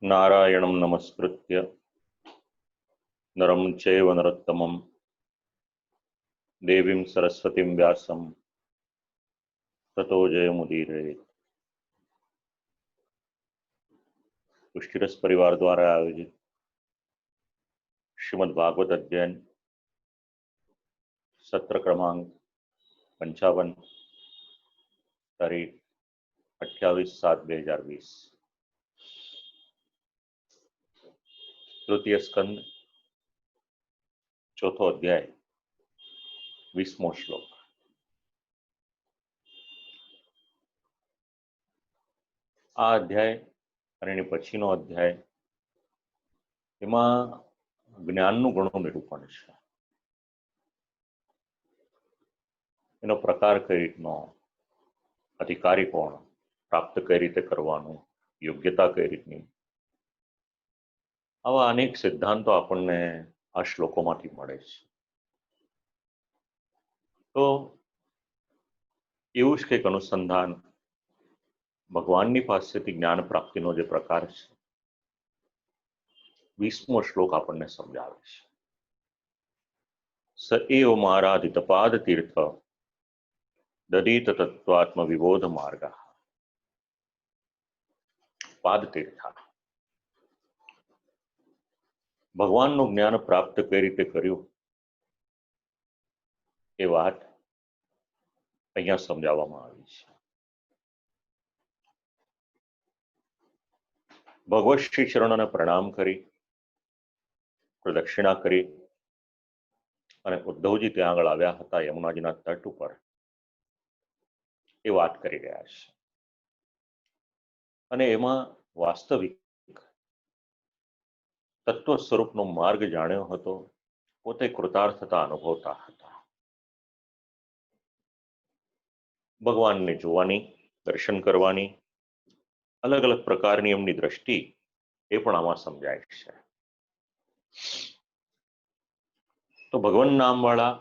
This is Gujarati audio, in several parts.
नारायणं नमस्कृत्य नरं चैव नरोत्तमं देवीं सरस्वतीं व्यासं ततो जयमुदीरयेत्। पुष्टिरस परिवार द्वारा आयोजित श्रीमद् भागवत अध्ययन सत्र क्रमांक 55, तारीख 28/7/2020। तृतीय स्कंद, चौथो अध्याय, 20मो श्लोक। आ अध्याय અને એની પછીનો અધ્યાય એમાં જ્ઞાનનું ઘણું નિરૂપણ છે। એનો પ્રકાર કઈ રીતનો, અધિકારી કોણ, પ્રાપ્ત કઈ રીતે કરવાનું, યોગ્યતા કઈ રીતની, આવા અનેક સિદ્ધાંતો આપણને આ શ્લોકોમાંથી મળે છે। તો એવું જ કંઈક અનુસંધાન ભગવાનની પાસેથી જ્ઞાન પ્રાપ્તિનો જે પ્રકાર છે 20મો શ્લોક આપણને સમજાવે છે। સ એવ મારાધિત પાદ તીર્થ દદીત તત્વાત્મ વિબોધ માર્ગ। પાદ તીર્થ, ભગવાનનું જ્ઞાન પ્રાપ્ત કઈ રીતે કર્યું એ વાત અહીંયા સમજાવવામાં આવી છે। ભગવત શ્રી ચરણોને પ્રણામ કરી પ્રદક્ષિણા કરી અને ઉદ્ધવજી ત્યાં આગળ આવ્યા હતા યમુનાજીના તટ ઉપર, એ વાત કરી રહ્યા છે। અને એમાં વાસ્તવિક તત્વ સ્વરૂપનો માર્ગ જાણ્યો હતો, પોતે કૃતાર્થતા અનુભવતા હતા। ભગવાનને જોવાની, દર્શન કરવાની અલગ અલગ પ્રકારની એમની દ્રષ્ટિ એ પણ આમાં સમજાય છે। તો ભગવાન નામવાળા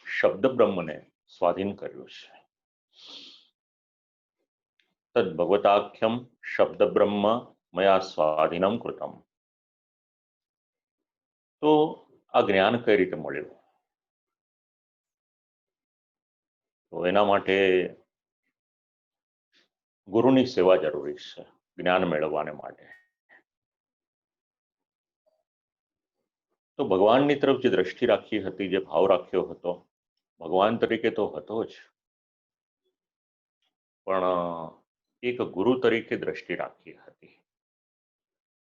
શબ્દ બ્રહ્મને સ્વાધીન કર્યું છે। તદ ભગવતાખ્યમ શબ્દ બ્રહ્મ મયા સ્વાધીનમ કૃતમ। તો આ જ્ઞાન કઈ રીતે મળ્યું? તો એના માટે ગુરુની સેવા જરૂરી છે જ્ઞાન મેળવવાને માટે। તો ભગવાનની તરફ જે દ્રષ્ટિ રાખી હતી, જે ભાવ રાખ્યો હતો, ભગવાન તરીકે તો હતો જ, પણ એક ગુરુ તરીકે દ્રષ્ટિ રાખી હતી।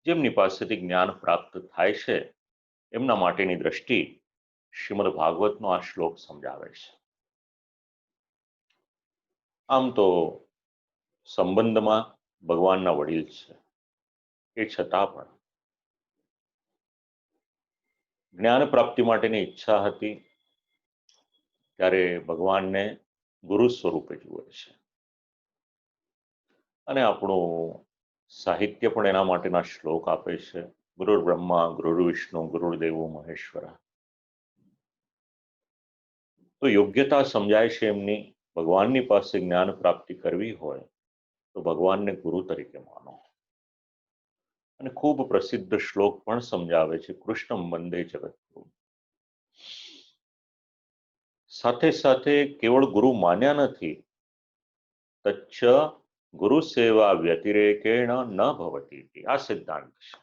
જેમની પાસેથી જ્ઞાન પ્રાપ્ત થાય છે એમના માટેની દ્રષ્ટિ શ્રીમદ ભાગવતનો આ શ્લોક સમજાવે છે। આમ તો સંબંધમાં ભગવાનના વડીલ છે, એ છતાં પણ જ્ઞાન પ્રાપ્તિ માટેની ઈચ્છા હતી ત્યારે ભગવાનને ગુરુ સ્વરૂપે જુએ છે। અને આપણું સાહિત્ય પણ એના માટેના શ્લોક આપે છે। ગુરુર બ્રહ્મા ગુરુર વિષ્ણુ ગુરુર્દેવો મહેશ્વર। તો યોગ્યતા સમજાય છે એમની, ભગવાનની પાસે જ્ઞાન પ્રાપ્તિ કરવી હોય તો ભગવાનને ગુરુ તરીકે માનો। અને ખૂબ પ્રસિદ્ધ શ્લોક પણ સમજાવે છે, કૃષ્ણમ વંદે જગતગુરુ। સાથે સાથે કેવળ ગુરુ માન્યા નથી, તચ્ચ ગુરુ સેવા વ્યતિરેકેણ ન ભવતી, આ સિદ્ધાંત છે।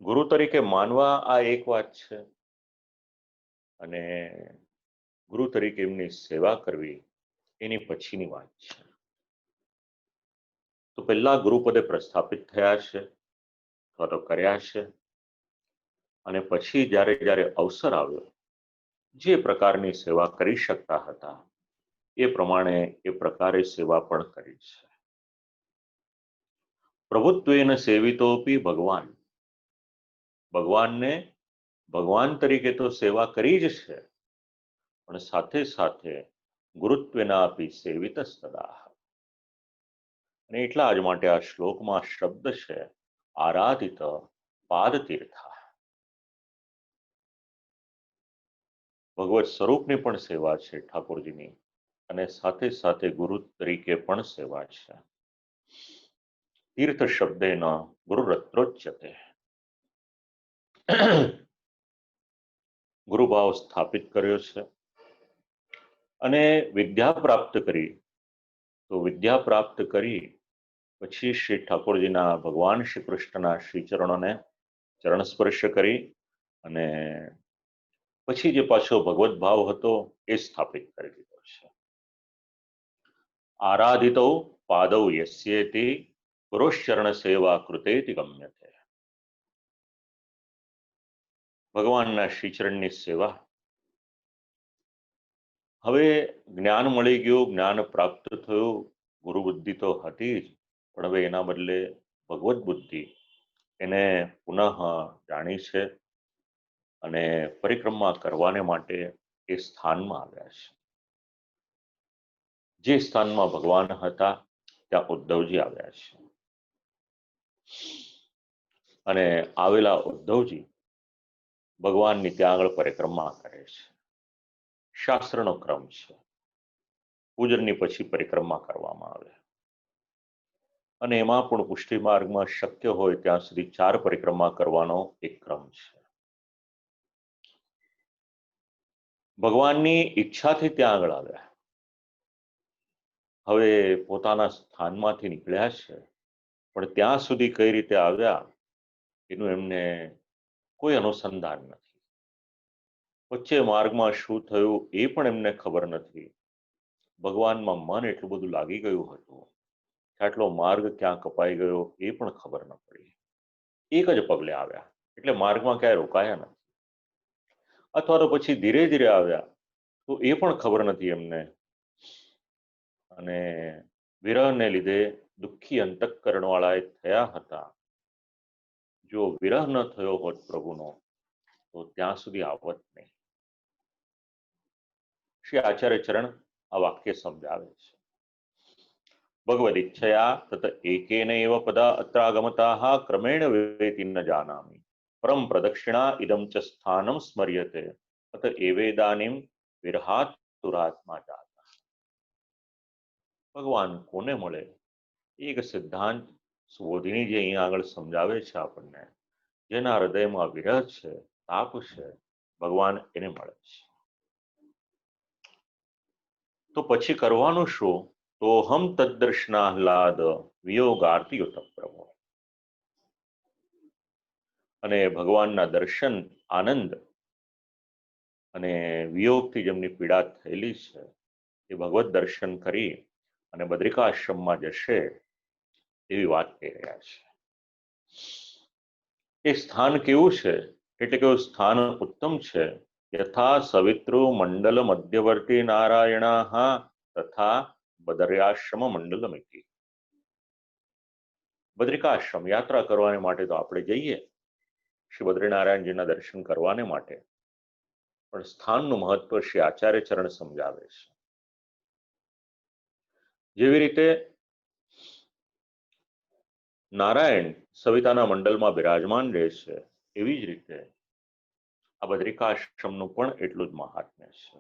ગુરુ તરીકે માનવા આ એક વાત છે, અને ગુરુ તરીકે એમની સેવા કરવી એની પછીની વાત છે। તો પહેલા ગુરુપદે પ્રસ્થાપિત થયા છે અથવા તો કર્યા છે, અને પછી જ્યારે જ્યારે અવસર આવ્યો, જે પ્રકારની સેવા કરી શકતા હતા એ પ્રમાણે એ પ્રકારે સેવા પણ કરી છે। પ્રભુત્વેન સેવિતોપી ભગવાન, ભગવાનને ભગવાન તરીકે તો સેવા કરી જ છે, પણ સાથે સાથે ગુરુત્વેનાપી સેવિત સદા। અને એટલા જ માટે આ શ્લોકમાં શબ્દ છે આરાધિત પાદ તીર્થ। ભગવત સ્વરૂપની પણ સેવા છે ઠાકોરજીની, અને સાથે સાથે ગુરુ તરીકે પણ સેવા છે। तीर्थ शब्देन गुरुरत्रोच्यते। ગુરુભાવ સ્થાપિત કર્યો છે અને વિદ્યા પ્રાપ્ત કરી. તો વિદ્યા પ્રાપ્ત કરી પછી શ્રી ઠાકોરજીના ભગવાન શ્રી કૃષ્ણના શ્રી ચરણોને ચરણ સ્પર્શ કરી અને પછી જે પાછો ભગવત ભાવ હતો એ સ્થાપિત કરી દીધો છે. આરાધિતો પાદૌ યસ્યેતિ પુરુષચરણ સેવા કૃતેતિ ગમ્યતે. ભગવાનના શ્રીચરણની સેવા. હવે જ્ઞાન મળી ગયું, જ્ઞાન પ્રાપ્ત થયું, ગુરુ બુદ્ધિ તો હતી જ, પણ હવે એના બદલે ભગવત બુદ્ધિ એને પુનઃ જાણી છે અને પરિક્રમા કરવાને માટે એ સ્થાનમાં આવ્યા છે. જે સ્થાનમાં ભગવાન હતા ત્યાં ઉદ્ધવજી આવ્યા છે અને આવેલા ઉદ્ધવજી ભગવાનની ત્યાં આગળ પરિક્રમા કરે છે. શાસ્ત્રનો ક્રમ છે. પૂજનની પછી પરિક્રમા કરવામાં આવે અને એમાં પણ પુષ્ટિ માર્ગમાં શક્ય હોય ત્યાં સુધી 4 પરિક્રમા કરવાનો એક ક્રમ છે. ભગવાનની ઈચ્છાથી ત્યાં આગળ આવ્યા. હવે પોતાના સ્થાનમાંથી નીકળ્યા છે પણ ત્યાં સુધી કઈ રીતે આવ્યા એનું એમને કોઈ અનુસંધાન નથી. વચ્ચે માર્ગમાં શું થયું એ પણ એમને ખબર નથી. ભગવાનમાં મન એટલું બધું લાગી ગયું હતું કે આટલો માર્ગ ક્યાં કપાઈ ગયો એ પણ ખબર ન પડી. એક જ પગલે આવ્યા એટલે માર્ગમાં ક્યાંય રોકાયા નથી, અથવા તો પછી ધીરે ધીરે આવ્યા તો એ પણ ખબર નથી એમને. અને વિરહને લીધે દુઃખી અંતઃકરણ વાળા થયા હતા. જો વિરહ ન થયો હોત પ્રભુનો તો ત્યાં સુધી આવત નહીં. શ્રી આચાર્ય ચરણ આ વાક્ય સમજાવે છે. ભગવદ ઈચ્છયા તત એકેન એવ પદા અત્રાગમતાઃ ક્રમેણ વેતિ ન જાનામિ પરમ પ્રદક્ષિણા ઇદમ ચ સ્થાનમ સ્મર્યતે અત એવેદાનીમ વિરહાત તુરાત્મા જાતા. ભગવાન કોને મળે એક સિદ્ધાંત શોધીને જે અહીંયા આગળ સમજાવે છે આપણને. જેના હૃદયમાં વિરહ છે, તાપ છે, ભગવાન એને મળે છે. તો પછી કરવાનું શું? તો હમ તદ્દર્શનાહ્લાદ વિયોગાર્તિયુત પ્રભો. અને ભગવાનના દર્શન આનંદ અને વિયોગથી જેમની પીડા થયેલી છે એ ભગવત દર્શન કરી અને બદ્રિકાશ્રમમાં જશે એવી વાત કહી રહ્યા છે. એ સ્થાન કેવું છે એટલે કે સ્થાન ઉત્તમ છે. યથા સવિતૃ મંડલ મધ્યવર્તી નારાયણા તથા બદર્યાશ્રમ મંડલમિતિ. બદ્રિકાશ્રમ યાત્રા કરવાને માટે તો આપણે જઈએ શ્રી બદ્રીનારાયણજીના દર્શન કરવાને માટે, પણ સ્થાનનું મહત્વ શ્રી આચાર્ય ચરણ સમજાવે છે. જેવી રીતે નારાયણ સવિતાના મંડળમાં બિરાજમાન રહે છે એવી જ રીતે આ બદ્રિકાશ્રમનું પણ એટલું જ મહાત્મ્ય છે.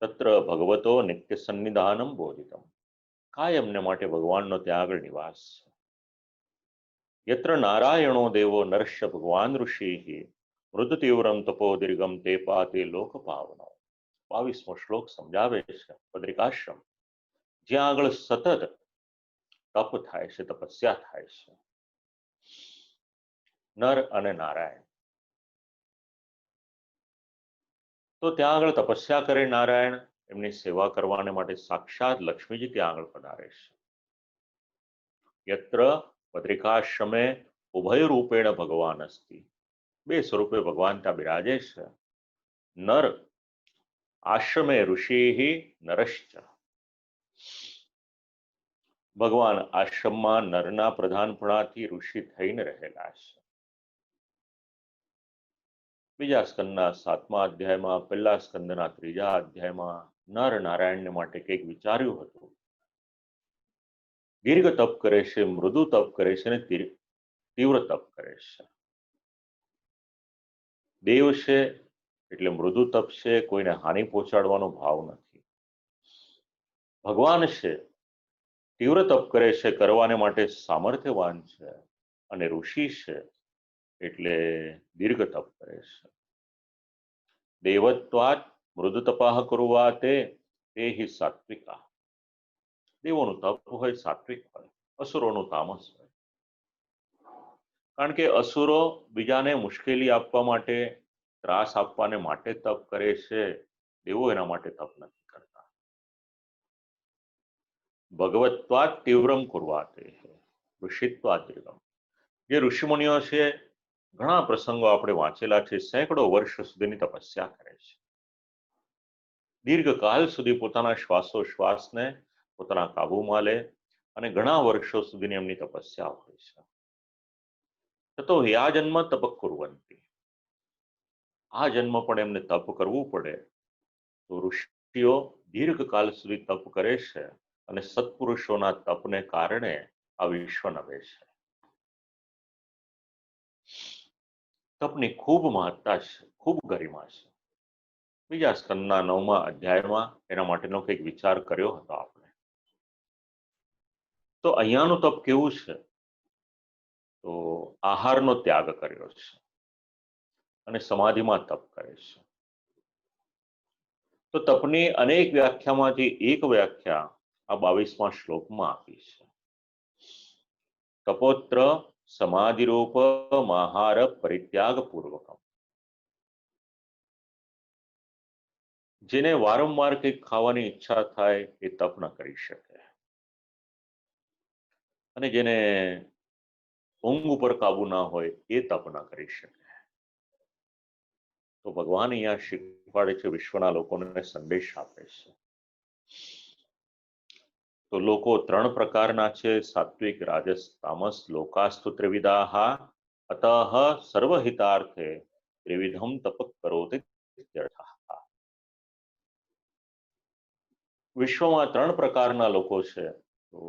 તત્ર ભગવતો નિત્ય સન્નિધાનમ બોધિતમ. કાયમને માટે ભગવાનનો ત્યાં આગળ નિવાસ છે. યત્ર નારાયણો દેવો નરશ્ય ભગવાન ઋષિ મૃદ તીવ્રમ તપો દીર્ઘમ તે પાતે લોક પાવનો. 22મો શ્લોક સમજાવે છે બદ્રિકાશ્રમ જ્યાં આગળ સતત તપ થાય છે, તપસ્યા થાય છે. નર અને નારાયણ. તો ત્યાં આગળ તપસ્યા કરે નારાયણ, એમની સેવા કરવાને માટે સાક્ષાત લક્ષ્મીજી ત્યાં આગળ પધારે છે. યત્ર બદ્રિકાશ્રમે ઉભય રૂપેણ ભગવાન અસ્તિ. 2 સ્વરૂપે ભગવાન ત્યાં બિરાજે છે. નર આશ્રમે ઋષિ નરશ્ચ. ભગવાન આશ્રમમાં નરના પ્રધાનપણાથી ઋષિ થઈને રહેલા છે. બીજા સ્કંદના 7મા અધ્યાયમાં, પહેલા સ્કંદના 3જા અધ્યાયમાં નર નારાયણને માટે કંઈક વિચાર્યું હતું. દીર્ઘ તપ કરે છે, મૃદુ તપ કરે છે અને તીવ્ર તપ કરે છે. દેવ છે એટલે મૃદુ તપ છે, કોઈને હાનિ પહોંચાડવાનો ભાવ નથી. ભગવાન છે तीव्र तप करे છે કરવાને માટે સામર્થ્યવાન છે અને ઋષિ છે એટલે દીર્ઘ તપ કરે છે. દેવત્વાત મૃદુ તપઃ કુર્વાતે તે હિ સાત્વિકા. દેવોનું તપ હોય સાત્વિક હોય, અસુરોનું તામસ હોય. કારણ કે અસુરો બીજાને મુશ્કેલી આપવા માટે, ત્રાસ આપવાને માટે તપ કરે છે, દેવો એના માટે તપ નથી કરતા. ભગવત્વાત તીવ્રમ કુર્વાતે ઋષિત્વાત દીર્ઘમ. જે ઋષિમુનિઓ છે ઘણા પ્રસંગો આપણે વાંચેલા છે, સેંકડો વર્ષ સુધીની તપસ્યા કરે છે. દીર્ઘકાલ સુધી પોતાના શ્વાસોશ્વાસને પોતાના કાબુમાં લે અને ઘણા વર્ષો સુધીની એમની તપસ્યા હોય છે. તો આ જન્મ તપ કુર્વંતી. આ જન્મ પણ એમને તપ કરવું પડે. તો ઋષિઓ દીર્ઘકાલ સુધી તપ કરે છે અને સત્પુરુષોના તપને કારણે આ વિશ્વ નભે છે. તપની ખૂબ મહત્તા છે, ખૂબ ગરિમા છે. બીજા સ્કંદના 9મા અધ્યાયમાં એના માટેનો કંઈક વિચાર કર્યો હતો આપણે. તો અહીંયાનું તપ કેવું છે? તો આહારનો ત્યાગ કર્યો છે અને સમાધિમાં તપ કરે છે. તો તપની અનેક વ્યાખ્યામાંથી એક વ્યાખ્યા આ 22મા શ્લોકમાં આપી છે. તપોત્ર સમાધિરૂપ મહાર પરિત્યાગ પૂર્વકમ. જેને વારંવાર કંઈક ખાવાની ઈચ્છા થાય એ તપ ન કરી શકે, અને જેને ઊંઘ ઉપર કાબુ ના હોય એ તપ ન કરી શકે. તો ભગવાન અહીંયા શીખવાડે છે, વિશ્વના લોકોને સંદેશ આપે છે. તો લોકો 3 પ્રકારના છે: સાત્વિક, રાજસ, તામસ. લોકાસ્તુ ત્રિવિધાઃ અતઃ સર્વહિતાર્થે ત્રિવિધમ તપ કરોતિ ઇત્યર્થઃ. વિશ્વમાં 3 પ્રકારના લોકો છે. તો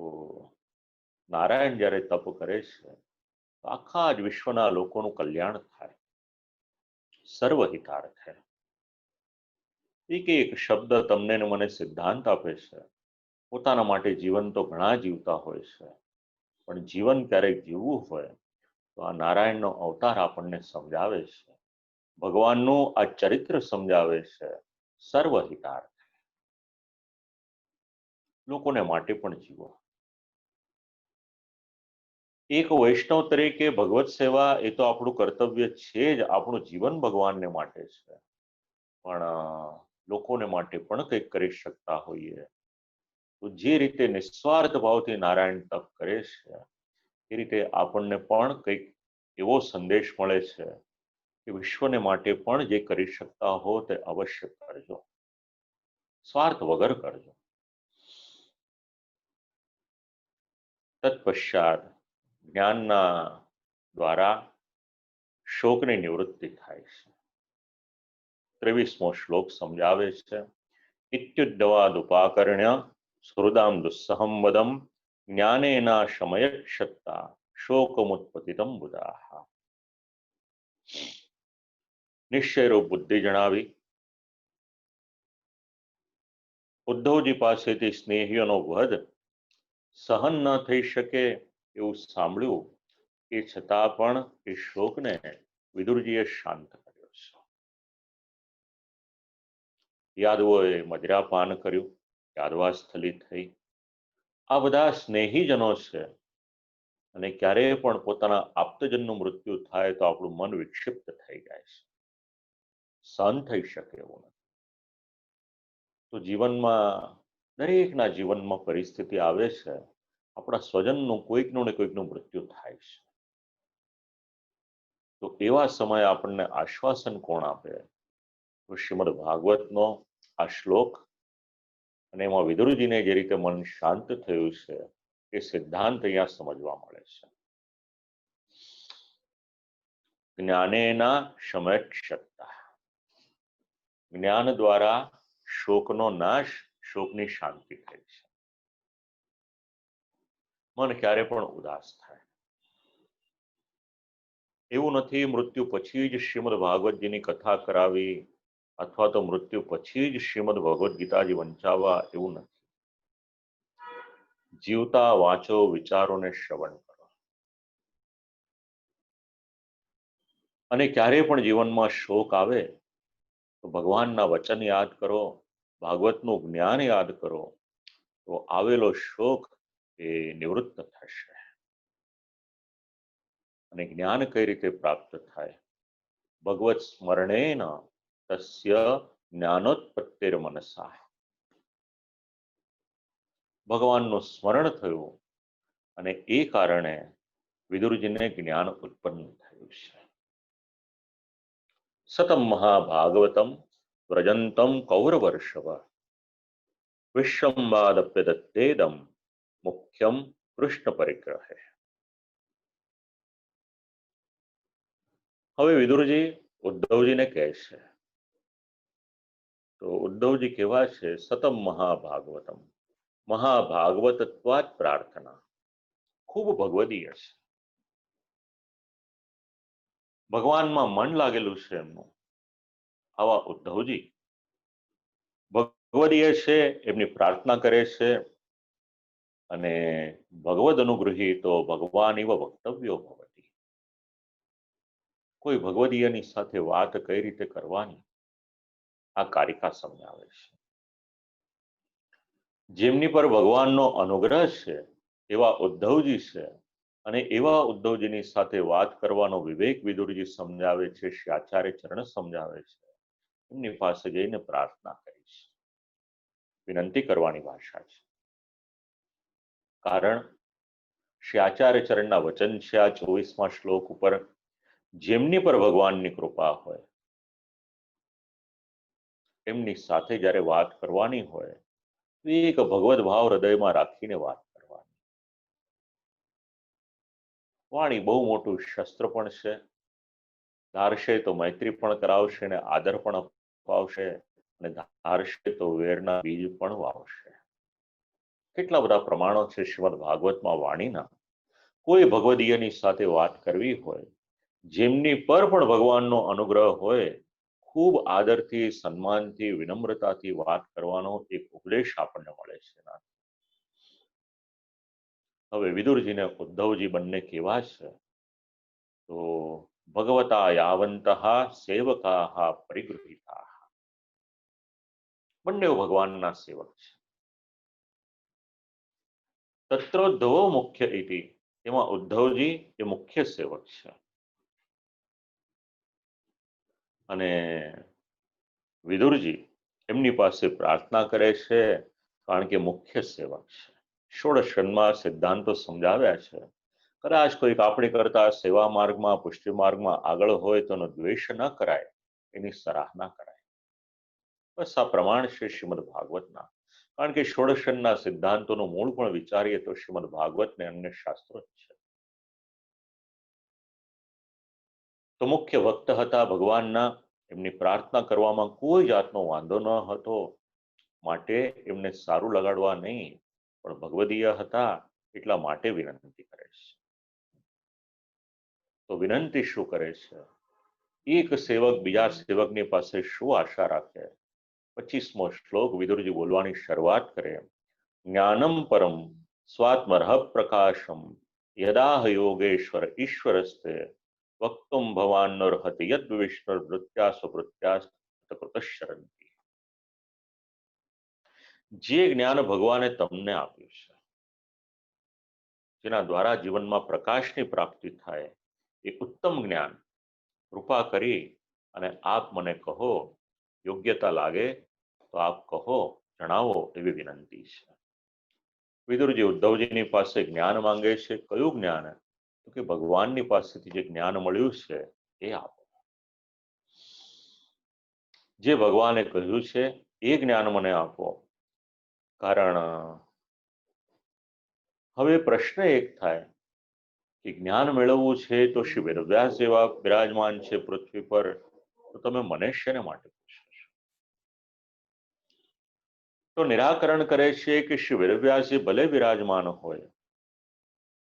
નારાયણ જ્યારે તપ કરે છે તો આખા જ વિશ્વના લોકોનું કલ્યાણ થાય, સર્વહિતાર્થે. એક એક શબ્દ તમને ને મને સિદ્ધાંત આપે છે. પોતાના માટે જીવન તો ઘણા જીવતા હોય છે, પણ જીવન ક્યારેક જીવવું હોય તો આ નારાયણનો અવતાર આપણને સમજાવે છે, ભગવાનનું આ ચરિત્ર સમજાવે છે. સર્વહિતાર્થ, લોકોને માટે પણ જીવો. એક વૈષ્ણવ તરીકે ભગવત સેવા એ તો આપણું કર્તવ્ય છે જ, આપણું જીવન ભગવાનને માટે છે. પણ લોકોને માટે પણ કંઈક કરી શકતા હોઈએ તો જે રીતે નિસ્વાર્થ ભાવથી નારાયણ તપ કરે છે એ રીતે આપણને પણ કંઈક એવો સંદેશ મળે છે કે વિશ્વને માટે પણ જે કરી શકતા હો તે અવશ્ય કરજો, સ્વાર્થ વગર કરજો. તત્પશ્ચાત જ્ઞાનના દ્વારા શોકની નિવૃત્તિ થાય છે. 23મો શ્લોક સમજાવે છે: ઇત્યુદ્ધવાદુપાકર્ણ્ય સુહૃદામ દુસ્સહમ વદમ જ્ઞાનેના શમયક્ષત્તા શોકમુત્પતિતમ બુધાઃ. નિશ્ચયરૂપ બુદ્ધિ જણાવી ઉદ્ધવજી પાસેથી સ્નેહીઓનો વધ સહન ન થઈ શકે એવું સાંભળ્યું, એ છતાં પણ એ શોકને વિદુરજીએ શાંત કર્યો છે. યાદવોએ મદરાપાન કર્યું, યાદવાસ્થલી થઈ. આ બધા સ્નેહીજનો છે અને ક્યારેય પણ પોતાના આપ્તજનનું મૃત્યુ થાય તો આપણું મન વિક્ષિપ્ત થઈ જાય છે, સહન થઈ શકે એવું નથી. તો જીવનમાં દરેકના જીવનમાં પરિસ્થિતિ આવે છે, આપણા સ્વજનનું કોઈકનું ને કોઈકનું મૃત્યુ થાય છે. તો એવા સમયે આપણને આશ્વાસન કોણ આપે? તો શ્રીમદ ભાગવતનો આ શ્લોક, અને એમાં વિદુરજીને જે રીતે મન શાંત થયું છે એ સિદ્ધાંત અહીંયા સમજવા મળે છે. જ્ઞાનેના શમયક્ષત્તા. જ્ઞાન દ્વારા શોકનો નાશ, શોકની શાંતિ થાય છે. મન ક્યારે પણ ઉદાસ થાય એવું નથી. મૃત્યુ પછી જ શ્રીમદ ભાગવતજીની કથા કરાવી અથવા તો મૃત્યુ પછી જ શ્રીમદ ભગવદ્ ગીતાજી વંચાવવા એવું નથી. જીવતા વાંચો વિચારોને શ્રવણ કરો. અને ક્યારેય પણ જીવનમાં શોક આવે તો ભગવાનના વચન યાદ કરો, ભાગવતનું જ્ઞાન યાદ કરો, તો આવેલો શોક એ નિવૃત્ત થશે. અને જ્ઞાન કઈ રીતે પ્રાપ્ત થાય? ભગવત સ્મરણેન તસ્ય જ્ઞાનોત્પત્તિર મનસા. ભગવાનનું સ્મરણ થયું અને એ કારણે વિદુરજીને જ્ઞાન ઉત્પન્ન થયું છે. સતમ મહાભાગવતમ વ્રજંતમ કૌરવર્ષવ વિશ્વમ્વાદપ્યદત્તેદમ મુખ્યમ કૃષ્ણ પરિગ્રહે. હવે વિદુરજી ઉદ્ધવજીને કહે છે, તો ઉદ્ધવજી કેવા છે? સતમ મહાભાગવતમ, મહાભાગવતત્વાત પ્રાર્થના, ખૂબ ભગવદીય છે, ભગવાનમાં મન લાગેલું છે એમનું. આવા ઉદ્ધવજી ભગવદીય છે, એમની પ્રાર્થના કરે છે. અને ભગવદ અનુગૃહીતો ભગવાન એવ વક્તવ્યો ભવતી. કોઈ ભગવદીયની સાથે વાત કઈ રીતે કરવાની આ કારિકા સમજાવે છે. જેમની પર ભગવાનનો અનુગ્રહ છે એવા ઉદ્ધવજી છે, અને એવા ઉદ્ધવજીની સાથે વાત કરવાનો વિવેક વિદુરજી સમજાવે છે, શ્રી આચાર્ય ચરણ સમજાવે છે. એમની પાસે જઈને પ્રાર્થના કરી છે, વિનંતી કરવાની ભાષા છે. કારણ શ્રી આચાર્ય ચરણના વચન છે આ 24મા શ્લોક ઉપર, જેમની પર ભગવાનની કૃપા હોય એમની સાથે જ્યારે વાત કરવાની હોય એક ભગવદ ભાવ હૃદયમાં રાખીને વાત કરવાની. વાણી બહુ મોટું શસ્ત્ર પણ છે. ધારશે તો મૈત્રી પણ કરાવશે ને આદર પણ અપાવશે, અને ધારશે તો વેરના બીજ પણ વાવશે. કેટલા બધા પ્રમાણો છે શ્રીમદ ભાગવતમાં વાણીના. કોઈ ભગવદીયની સાથે વાત કરવી હોય, જેમની પર પણ ભગવાનનો અનુગ્રહ હોય, ખૂબ આદરથી, સન્માનથી, વિનમ્રતાથી વાત કરવાનો એક ઉપદેશ આપણને મળે છે. હવે વિદુરજીને ઉદ્ધવજી બંને કેવા છે? તો ભગવતા યાવંત સેવકા પરિગૃહિતા. બંને ભગવાનના સેવક છે. તત્રોદ્ધવો મુખ્ય ઇતિ, એમાં ઉદ્ધવજી એ મુખ્ય સેવક છે. અને વિદુરજી એમની પાસે પ્રાર્થના કરે છે, કારણ કે મુખ્ય સેવક છે. ષોડશમાં સિદ્ધાંતો સમજાવ્યા છે. કદાચ કોઈક આપણી કરતા સેવા માર્ગમાં, પુષ્ટિ માર્ગમાં આગળ હોય તો એનો દ્વેષ ન કરાય, એની સરાહના કરાય. બસ આ પ્રમાણ છે શ્રીમદ ભાગવતના. કારણ કે ષોડશના સિદ્ધાંતોનું મૂળ પણ વિચારીએ તો શ્રીમદ ભાગવત ને અન્ય શાસ્ત્રો જ છે. તો મુખ્ય ભક્ત હતા ભગવાનના, એમની પ્રાર્થના કરવામાં કોઈ જાતનો વાંધો ન હતો, માટે એમને સારું લગાડવા નહીં, પણ ભગવદીય હતા એટલા માટે વિનંતી કરે છે. તો વિનંતી શું કરે છે? એક સેવક બીજા સેવકની પાસે શું આશા રાખે? 25મો શ્લોક વિદુરજી બોલવાની શરૂઆત કરે. જ્ઞાનમ પરમ સ્વાત્મરહ પ્રકાશમ યદાહ યોગેશ્વર ઈશ્વરસ્તે વક્તુમ ભવાનર્હતિ યદ વિષ્ણુર વૃત્યાસ વૃત્યાસ કૃતશરંતિ. જે જ્ઞાન ભગવાને તમને આપ્યું છે, જેના દ્વારા જીવનમાં પ્રકાશની પ્રાપ્તિ થાય, એ ઉત્તમ જ્ઞાન કૃપા કરી અને આપ મને કહો, યોગ્યતા લાગે તો આપ કહો, જણાવો, એવી વિનંતી છે. વિદુરજી ઉદ્ધવજીની પાસે જ્ઞાન માંગે છે. કયું જ્ઞાન? તો કે ભગવાનની પાસેથી જે જ્ઞાન મળ્યું છે એ આપો. જે ભગવાને કહ્યું છે એ જ્ઞાન મને આપો. કારણ હવે પ્રશ્ન એક થાય કે જ્ઞાન મેળવવું છે તો શ્રી વેદવ્યાસ જેવા બિરાજમાન છે પૃથ્વી પર, તો તમે મને શેને માટે પૂછો છો? તો નિરાકરણ કરે છે કે શ્રી વેદવ્યાસજી ભલે બિરાજમાન હોય,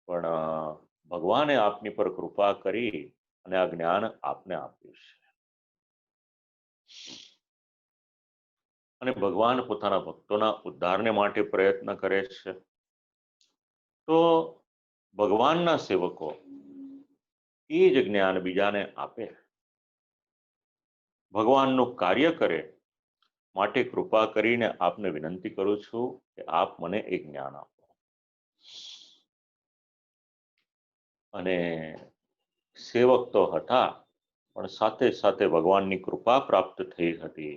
પણ ભગવાને આપની પર કૃપા કરી અને આ જ્ઞાન આપને આપ્યું છે. અને ભગવાન પોતાના ભક્તોના ઉદ્ધારને માટે પ્રયત્ન કરે છે. તો ભગવાનના સેવકો એ જ જ્ઞાન બીજાને આપે, ભગવાનનું કાર્ય કરે. માટે કૃપા કરીને આપને વિનંતી કરું છું કે આપ મને એ જ્ઞાન આપો. અને સેવક તો હતા, પણ સાથે સાથે ભગવાનની કૃપા પ્રાપ્ત થઈ હતી.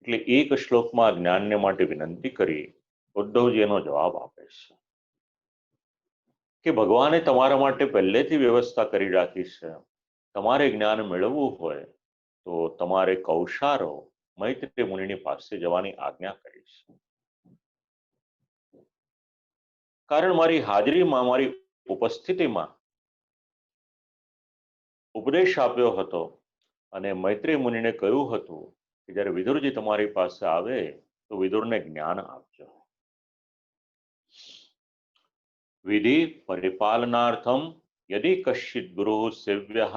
એટલે એક શ્લોકમાં જ્ઞાનને માટે વિનંતી કરી ઉદ્ધવજી એનો જવાબ આપે છે કે ભગવાને તમારા માટે પહેલેથી વ્યવસ્થા કરી રાખી છે. તમારે જ્ઞાન મેળવવું હોય તો તમારે કૌશારો મૈત્રી મુનિની પાસે જવાની આજ્ઞા કરી છે. કારણ મારી હાજરીમાં, મારી ઉપસ્થિતિમાં ઉપદેશ આપ્યો હતો અને મૈત્રી મુનિને કહ્યું હતું કે જ્યારે વિદુરજી તમારી પાસે આવે તો વિદુરને જ્ઞાન આપજો. વિધિ પરિપાલનાર્થમ યદિ કશ્ચિત ગુરુ સેવ્યઃ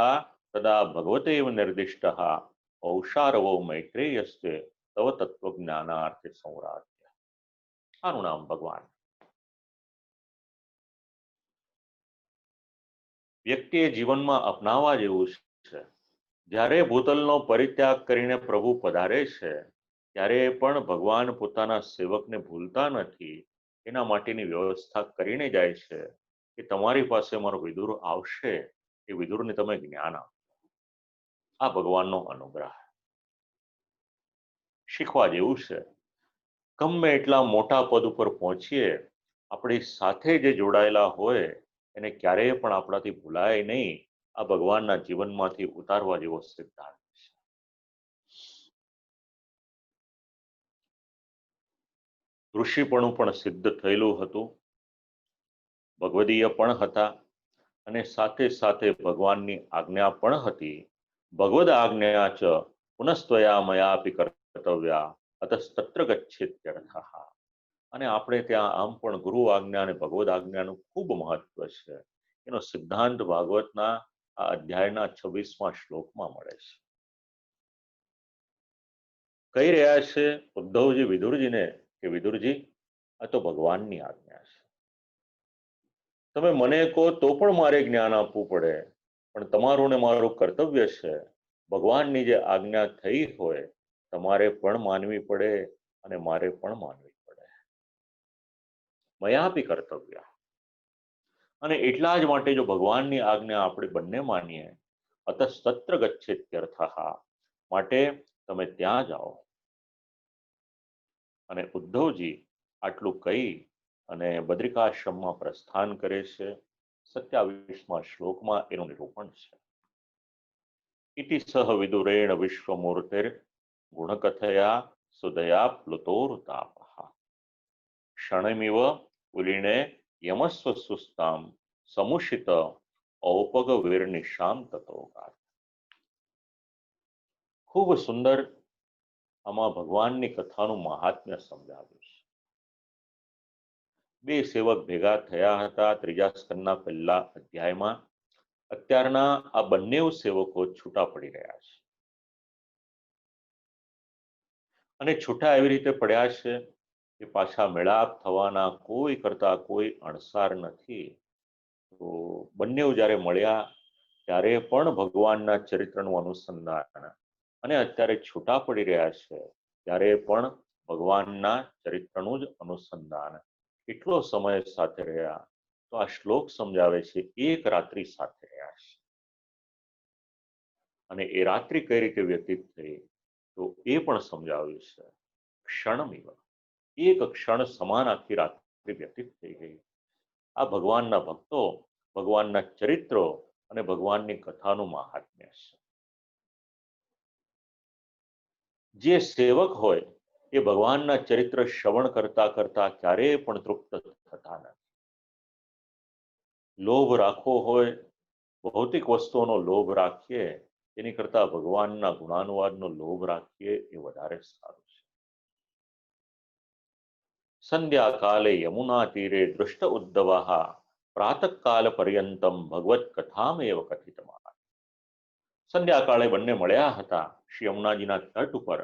તદા ભગવતેવ નિર્દિષ્ટઃ ઔષારવો મૈત્રેયસ્તે તવ તત્વજ્ઞાનાર્થે સંરાધ્ય. આનું નામ ભગવાન. વ્યક્તિએ જીવનમાં અપનાવવા જેવું છે. જ્યારે ભૂતલનો પરિત્યાગ કરીને પ્રભુ પધારે છે ત્યારે પણ ભગવાન પોતાના સેવકને ભૂલતા નથી. એના માટેની વ્યવસ્થા કરીને જાય છે કે તમારી પાસે મારો વિદુર આવશે, એ વિદુરને તમે જ્ઞાન આપો. આ ભગવાનનો અનુગ્રહ શીખવા જેવું છે. ગમે એટલા મોટા પદ ઉપર પહોંચીએ, આપણી સાથે જે જોડાયેલા હોય એને ક્યારેય પણ આપણાથી ભૂલાય નહીં. આ ભગવાનના જીવનમાંથી ઉતારવા જેવો સિદ્ધાંત છે. ઋષિપણું પણ સિદ્ધ થયેલું હતું, ભગવદીય પણ હતા, અને સાથે સાથે ભગવાનની આજ્ઞા પણ હતી. ભગવદ આજ્ઞા ચ પુનસ્ત્વયા મયાપી કર્તવ્યા અતસ્તત્ર ગચ્છેત્યર્થઃ. અને આપણે ત્યાં આમ પણ ગુરુ આજ્ઞા અને ભગવદ આજ્ઞાનું ખૂબ મહત્વ છે. એનો સિદ્ધાંત ભાગવતના આ અધ્યાયના 26મા શ્લોકમાં મળે છે. કહી રહ્યા છે ઉદ્ધવજી વિદુરજીને કે વિદુરજી, આ તો ભગવાનની આજ્ઞા છે. તમે મને કહો તો પણ મારે જ્ઞાન આપવું પડે, પણ તમારું ને મારું કર્તવ્ય છે ભગવાનની જે આજ્ઞા થઈ હોય તમારે પણ માનવી પડે અને મારે પણ માનવી પડે. મયાપી કર્તવ્ય. અને એટલા જ માટે જો ભગવાનની આજ્ઞા આપણે બંને માનીએ, અતસ્તત્ર ગચ્છેત્યર્થઃ, માટે તમે ત્યાં જાઓ. અને ઉદ્ધવજી આટલું કહી અને બદ્રિકાશ્રમમાં પ્રસ્થાન કરે છે. 27મા શ્લોકમાં એનું નિરૂપણ છે. ઇતિ સહ વિદુરેણ વિશ્વમૂર્તિર ગુણકથયા સુદયા પ્લુતોરુતાપઃ ક્ષણમિવ ઉલીણે યમસ્વ સુસ્તામ સમુષિત ઔપગ વીરનિશામ તતોગાત. ખૂબ સુંદર આમાં ભગવાનની કથાનું મહાત્મ્ય સમજાવ્યું છે. બે સેવક ભેગા થયા હતા ત્રીજા સ્કંદના પહેલા અધ્યાયમાં. અત્યારના આ બંને સેવકો છૂટા પડી રહ્યા છે. અને છૂટા એવી રીતે પડ્યા છે કે પાછા મેળાપ થવાના કોઈ કરતા કોઈ અણસાર નથી. તો બંને જ્યારે મળ્યા ત્યારે પણ ભગવાનના ચરિત્રનું અનુસંધાન, અને અત્યારે છૂટા પડી રહ્યા છે ત્યારે પણ ભગવાનના ચરિત્રનું જ અનુસંધાન. કેટલો સમય સાથે રહ્યા તો આ શ્લોક સમજાવે છે, એક રાત્રિ સાથે રહ્યા છે. અને એ રાત્રિ કઈ રીતે વ્યતીત થઈ તો એ પણ સમજાવ્યું છે. ક્ષણમિવ, એક ક્ષણ સમાન આખી રાત્રિ વ્યતીત થઈ ગઈ. આ ભગવાનના ભક્તો, ભગવાનના ચરિત્રો અને ભગવાનની કથાનું મહાત્મ્ય છે. જે સેવક હોય એ ભગવાનના ચરિત્ર શ્રવણ કરતા કરતા ક્યારેય પણ તૃપ્ત થતા નથી. લોભ રાખવો હોય, ભૌતિક વસ્તુઓનો લોભ રાખીએ એની કરતા ભગવાનના ગુણાનુવાદનો લોભ રાખીએ એ વધારે સારું છે. સંધ્યાકાલે યમુના તીરે દૃષ્ટ ઉદ્ધવઃ પ્રાતઃકાલ પર્યંતમ ભગવત કથામેવ કથિતમઃ. સંધ્યાકાળે બંને મળ્યા હતા શ્રી યમુનાજીના તટ ઉપર,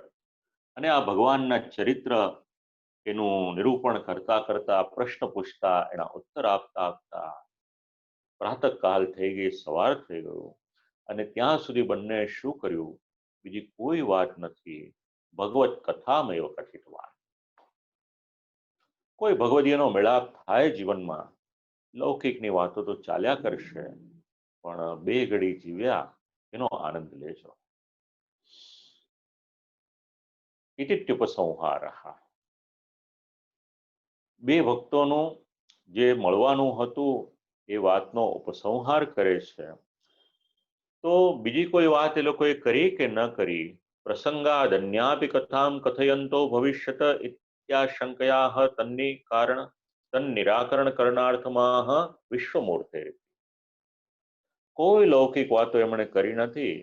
અને આ ભગવાનના ચરિત્ર એનું નિરૂપણ કરતા કરતા, પ્રશ્ન પૂછતા, એના ઉત્તર આપતા આપતા પ્રાતઃકાલ થઈ ગઈ, સવાર થઈ ગયું, અને ત્યાં સુધી બંને શું કર્યું? બીજી કોઈ વાત નથી. ભગવત કથામેવ કથિતવાન. કોઈ ભગવદીયનો મેળાપ થાય જીવનમાં, લૌકિકની વાતો તો ચાલ્યા કરશે, પણ બે ઘડી જીવ્યા એનો આનંદ લેજો. ઇતિત્યુપસંહાર. બે ભક્તોનું જે મળવાનું હતું એ વાતનો ઉપસંહાર કરે છે. તો બીજી કોઈ વાત એ લોકોએ કરી કે ન કરી? પ્રસંગાદ અન્યાપી કથામ કથયંતો ભવિષ્યત ઇત્યાશંકયા તન્નિરાકરણ કરણાર્થમાહ વિશ્વમૂર્તે. કોઈ લૌકિક વાતો એમણે કરી નથી.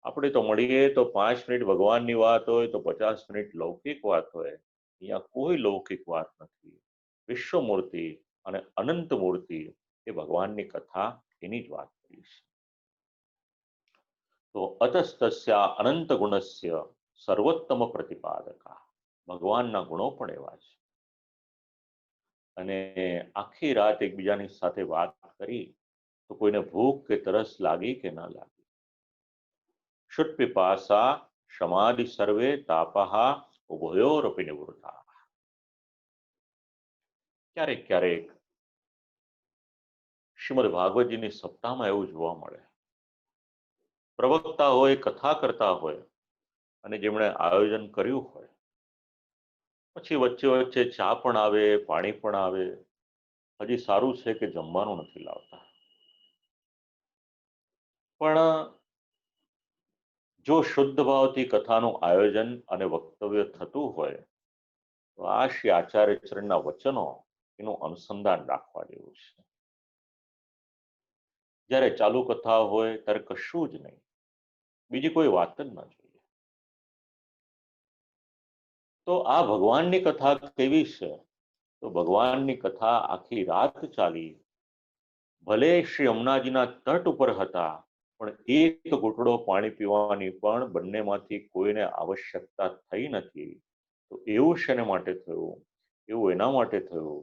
આપણે તો મળીએ તો 5 મિનિટ ભગવાનની વાત હોય તો 50 મિનિટ લૌકિક વાત હોય. અહીંયા કોઈ લૌકિક વાત નથી. વિશ્વમૂર્તિ અને અનંત મૂર્તિ એ ભગવાનની કથા, એની જ વાત કરી છે. તો અતસ્તસ્યા અનંત ગુણસ્ય સર્વોત્તમ પ્રતિપાદકા. ભગવાનના ગુણો પણ એવા છે. અને આખી રાત એકબીજાની સાથે વાત કરી તો કોઈને ભૂખ કે તરસ લાગી કે ન લાગી. શુદ્ધ પિપાસા સમાધિ સર્વે તાપહા ઉભયોરપી નિવૃત્તા. ક્યારેક ક્યારેક શ્રીમદ ભાગવતજીની સપ્તાહમાં એવું જોવા મળે, પ્રવક્તા હોય, કથા કરતા હોય, અને જેમણે આયોજન કર્યું હોય, પછી વચ્ચે વચ્ચે ચા પણ આવે, પાણી પણ આવે. હજી સારું છે કે જમવાનું નથી લાવતા. પણ જો શુદ્ધ ભાવથી કથાનું આયોજન અને વક્તવ્ય થતું હોય તો આ શ્રી આચાર્ય ચરણના વચનો એનું અનુસંધાન રાખવા જેવું છે. જ્યારે ચાલુ કથા હોય ત્યારે કશું જ નહીં, બીજી કોઈ વાત જ ન જોઈએ. તો આ ભગવાનની કથા કેવી છે? તો ભગવાનની કથા આખી રાત ચાલી. ભલે શ્રી યમુનાજીના તટ ઉપર હતા, પણ એક ઘૂંટડો પાણી પીવાની પણ બંનેમાંથી કોઈને આવશ્યકતા થઈ નથી. તો એવું શેને માટે થયું? એવું એના માટે થયું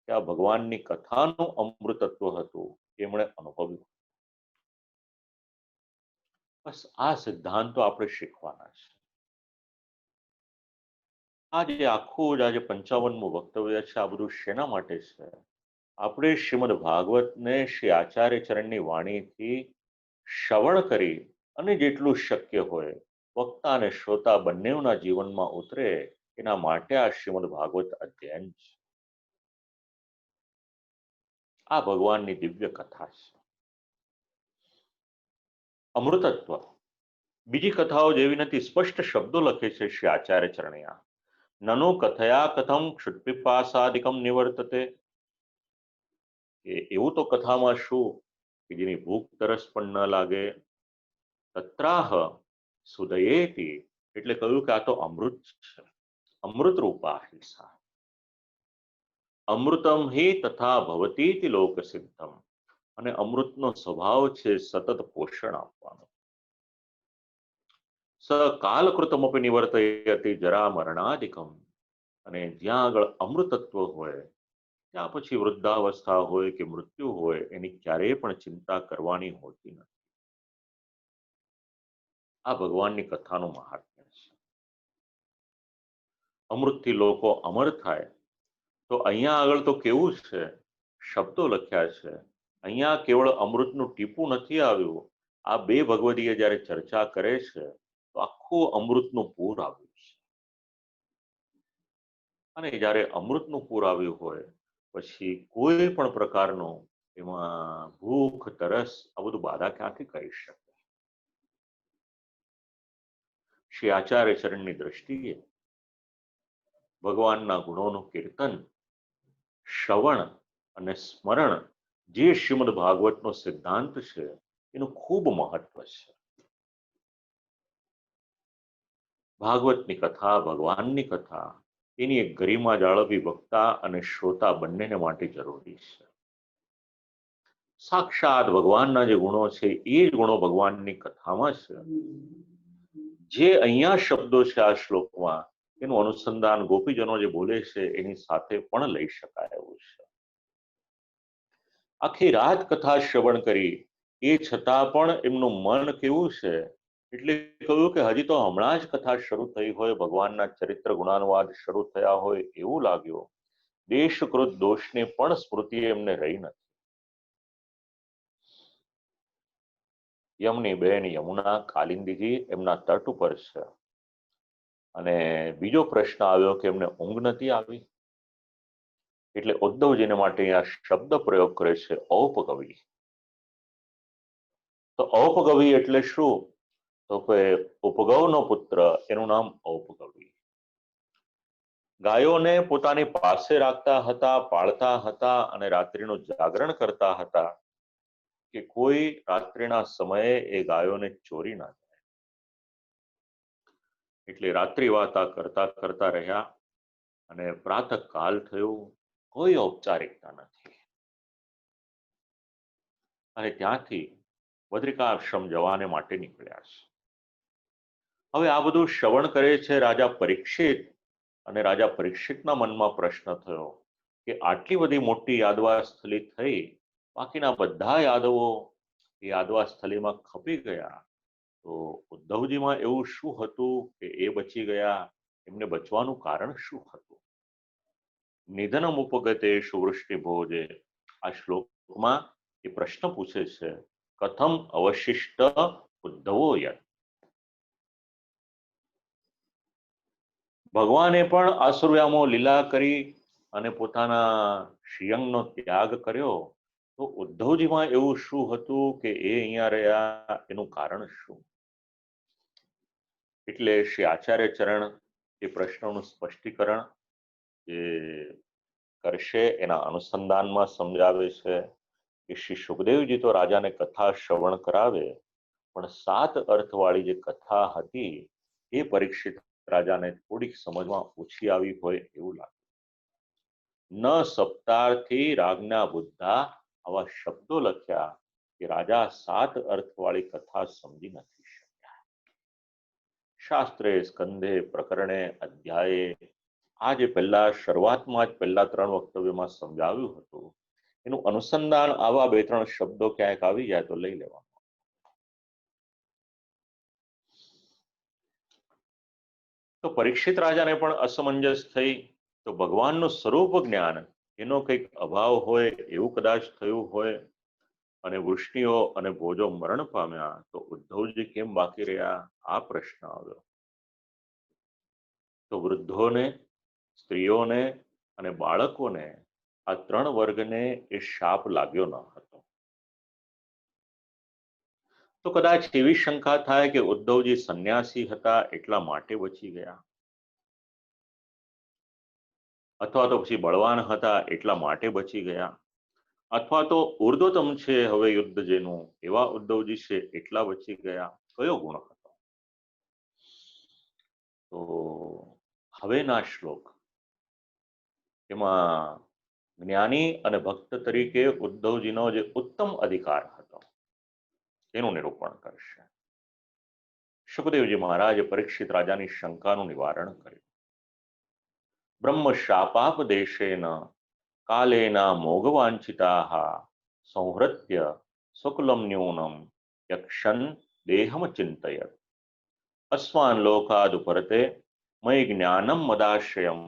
કે આ ભગવાનની કથાનું અમૃતત્વ હતું, એમણે અનુભવ્યું. બસ આ સિદ્ધાંતો આપણે શીખવાના છે. આજે આખું જ આજે 55મું વક્તવ્ય છે, આ બધું શેના માટે છે? આપણે શ્રીમદ ભાગવતને શ્રી આચાર્ય ચરણની વાણીથી શ્રવણ કરી અને જેટલું શક્ય હોય વક્તા અને શ્રોતા બંનેના જીવનમાં ઉતરે, એના માટે આ શ્રીમદ ભાગવત અધ્યયન છે. આ ભગવાનની દિવ્ય કથા છે. અમૃતત્વ બીજી કથાઓ જેવી નથી. સ્પષ્ટ શબ્દો લખે છે શ્રી આચાર્ય ચરણિયા. નનો કથયા કથમ ક્ષુત્પિપાસાદિકમ નિવર્તતે. એવું તો કથામાં શું કે જેની ભૂખ તરસ પણ ન લાગે. તત્રાહ સુદયેતી, એટલે કહ્યું કે આ તો અમૃત છે, અમૃત રૂપા હિંસા. અમૃતમ હિ તથા ભવતીતિ લોક સિદ્ધમ. અને અમૃતનો સ્વભાવ છે સતત પોષણ આપવાનો. સ કાલકૃતમપી નિવર્તયતિ જરા મરણાદિકમ. અને જ્યાં આગળ અમૃતત્વ હોય ત્યાં પછી વૃદ્ધાવસ્થા હોય કે મૃત્યુ હોય એની ક્યારેય પણ ચિંતા કરવાની હોતી નથી. આ ભગવાનની કથાનું મહાત્મ્ય છે. અમૃતથી લોકો અમર થાય. તો અહીંયા આગળ તો કેવું છે, શબ્દો લખ્યા છે. અહીંયા કેવળ અમૃતનું ટીપું નથી આવ્યું. આ બે ભગવદીય જ્યારે ચર્ચા કરે છે તો આખું અમૃતનું પૂર આવ્યું છે. અને જ્યારે અમૃતનું પૂર આવ્યું હોય પછી કોઈ પણ પ્રકારનું એમાં ભૂખ તરસ આ બધું બાધા ક્યાંથી કરી શકે? શ્રી આચાર્ય ચરણની દ્રષ્ટિએ ભગવાનના ગુણોનું કીર્તન, શ્રવણ અને સ્મરણ જે શ્રીમદ ભાગવતનો સિદ્ધાંત છે એનું ખૂબ મહત્વ છે. ભાગવતની કથા, ભગવાનની કથા, એની એક ગરિમા જાળવવી વક્તા અને શ્રોતા બંનેને માટે જરૂરી છે. સાક્ષાત ભગવાનના જે ગુણો છે એ જ ગુણો ભગવાનની કથામાં છે. જે અહીંયા શબ્દો છે આ શ્લોકમાં એનું અનુસંધાન ગોપીજનો જે બોલે છે એની સાથે પણ લઈ શકાય એવું છે. આખી રાત કથા શ્રવણ કરી, એ છતાં પણ એમનું મન કેવું છે, એટલે કહ્યું કે હજી તો હમણાં જ કથા શરૂ થઈ હોય, ભગવાનના ચરિત્ર ગુણાનુવાદ શરૂ થયા હોય એવું લાગ્યું. દેશકૃત દોષની પણ સ્મૃતિ એમને રહી નથી. યમની બેન યમુના કાલિંદીજી એમના તટ ઉપર છે, અને બીજો પ્રશ્ન આવ્યો કે એમને ઊંઘ નથી આવી. એટલે ઉદ્ધવજીને માટે આ શબ્દ પ્રયોગ કરે છે, ઔપકવિ. તો ઔપકવિ એટલે શું? તો કે ઉપગવનો પુત્ર, એનું નામ ઔપકવિ. ગાયોને પોતાની પાસે રાખતા હતા, પાળતા હતા અને રાત્રિનું જાગરણ કરતા હતા કે કોઈ રાત્રિના સમયે એ ગાયોને ચોરી ના જાય. એટલે રાત્રિ વાર્તા કરતા કરતા રહ્યા અને પ્રાતઃકાલ થયું, કોઈ ઔપચારિકતા નથી. અને ત્યાંથી બદ્રિકાશ્રમ જવાને માટે નીકળ્યા છે. હવે આ બધું શ્રવણ કરે છે રાજા પરીક્ષિત, અને રાજા પરીક્ષિતના મનમાં પ્રશ્ન થયો કે આટલી બધી મોટી યાદવા સ્થલી થઈ, બાકીના બધા યાદવો એ યાદવા સ્થલીમાં ખપી ગયા, તો ઉદ્ધવજીમાં એવું શું હતું કે એ બચી ગયા? એમને બચવાનું કારણ શું હતું? નિધનમ ઉપગતે સુવૃષ્ટિ ભોજે, આ શ્લોકમાં એ પ્રશ્ન પૂછે છે, કથમ અવશિષ્ટ ઉદ્ધવો યત. ભગવાને પણ આસુર્યામો લીલા કરી અને પોતાના શ્રીઅંગનો ત્યાગ કર્યો, તો ઉદ્ધવજીમાં એવું શું હતું કે એ અહીંયા રહ્યા? એનું કારણ શું? એટલે શ્રી આચાર્ય ચરણ એ પ્રશ્નોનું સ્પષ્ટીકરણ એ કરશે, એના અનુસંધાનમાં સમજાવે છે કે શ્રી સુખદેવજી તો રાજાને કથા શ્રવણ કરાવે, પણ 7 અર્થવાળી જે કથા હતી એ પરીક્ષિત રાજાને થોડીક સમજમાં ઓછી આવી હોય એવું લાગે. ન સપ્તાર્થી રાજ્ઞા બુદ્ધા, આવા શબ્દો લખ્યા કે રાજા 7 અર્થવાળી કથા સમજી નથી શક્યા. શાસ્ત્રે, સ્કંધે, પ્રકરણે, અધ્યાયે, આ જે પહેલા શરૂઆતમાં જ પહેલા 3 વક્તવ્યમાં સમજાવ્યું હતું, એનું અનુસંધાન આવા 2-3 શબ્દો ક્યાંક આવી જાય તો લઈ લેવા. તો પરીક્ષિત રાજાને પણ અસમંજસ થઈ. તો ભગવાનનું સ્વરૂપ જ્ઞાન એનો કંઈક અભાવ હોય એવું કદાચ થયું હોય, અને વૃષ્ણિઓ અને ભોજો મરણ પામ્યા, તો ઉદ્ધવજી કેમ બાકી રહ્યા? આ પ્રશ્ન આવ્યો. તો વૃદ્ધોને, સ્ત્રીઓને અને બાળકોને, આ 3 વર્ગને એ શાપ લાગ્યો ન હતો. તો કદાચ એવી શંકા થાય કે ઉદ્ધવજી સંન્યાસી હતા એટલા માટે બચી ગયા, અથવા તો પછી બળવાન હતા એટલા માટે બચી ગયા, અથવા તો ઉર્ધ્વતમ છે હવે યુદ્ધ જેનું, એવા ઉદ્ધવજી છે એટલા બચી ગયા. કયો ગુણ હતો? તો હવેના શ્લોક એમાં જ્ઞાની અને ભક્ત તરીકે ઉદ્ધવજીનો જે ઉત્તમ અધિકાર હતો એનું નિરૂપણ કરશે. સુખદેવજી મહારાજે પરીક્ષિત રાજાની શંકાનું નિવારણ કર્યું. બ્રહ્મ શાપાપદેશેન કાલેના મોઘવાંછિતાઃ સંહૃત્ય શુક્લમ ન્યૂનમ યક્ષન દેહમ ચિંતયત અસ્માન લોકાદુપરતે મયि જ્ઞાનમ મદાશ્રયમ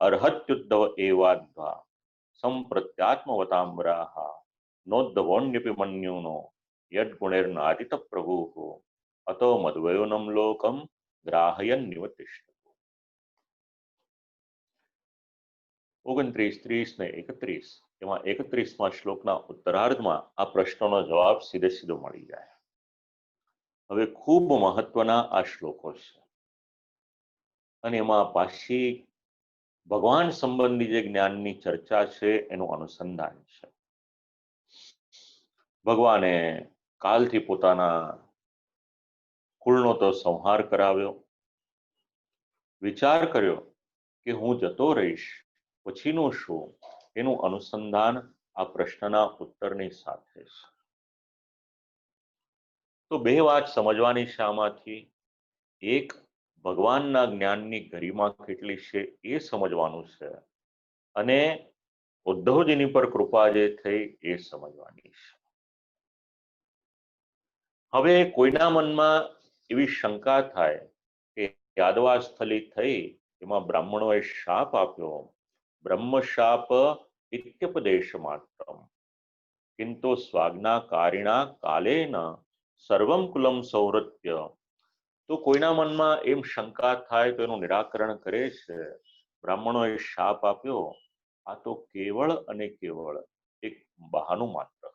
અર્હત્યુદ્ધવ એવાદ્વા સંપ્રત્યાત્મવતાંબરાઃ નોદ્ધવોન્યપી મન્યુનો યદ્ગુણૈર્નાદિત પ્રભુઃ અતો મદ્વયોનમ લોકમ ગ્રાહયન નિવતિષ્ઠ. 29, 30 ને 31, એમાં 31મા શ્લોકના ઉત્તરાર્ધમાં આ પ્રશ્નનો જવાબ સીધે સીધો મળી જાય. હવે ખૂબ મહત્વના આ શ્લોકો છે, અને એમાં પાછી ભગવાન સંબંધી જે જ્ઞાનની ચર્ચા છે એનું અનુસંધાન છે. ભગવાને કાલથી પોતાના કુળનો તો સંહાર કરાવ્યો, વિચાર કર્યો કે હું જતો રહીશ પછીનું શું, એનું અનુસંધાન આ પ્રશ્નના ઉત્તરની સાથે છે. તો 2 વાત સમજવાની છે આમાંથી. એક, ભગવાનના જ્ઞાનની ગરિમા કેટલી છે એ સમજવાનું છે અને ઉદ્ધવજીની પર કૃપા જે થઈ એ સમજવાની છે. હવે કોઈના મનમાં એવી શંકા થાય કે યાદવાસ્થલી થઈ એમાં બ્રાહ્મણોએ શાપ આપ્યો, બ્રહ્મશાપ ઇત્યપદેશ માત્રમ કિંતુ સ્વાજ્ઞા કારિણા કાલેન સર્વમ કુલમ સૌરત્ય. તો કોઈના મનમાં એમ શંકા થાય તો એનું નિરાકરણ કરે છે. બ્રાહ્મણોએ શાપ આપ્યો, આ તો કેવળ અને કેવળ એક બહાનું માત્ર.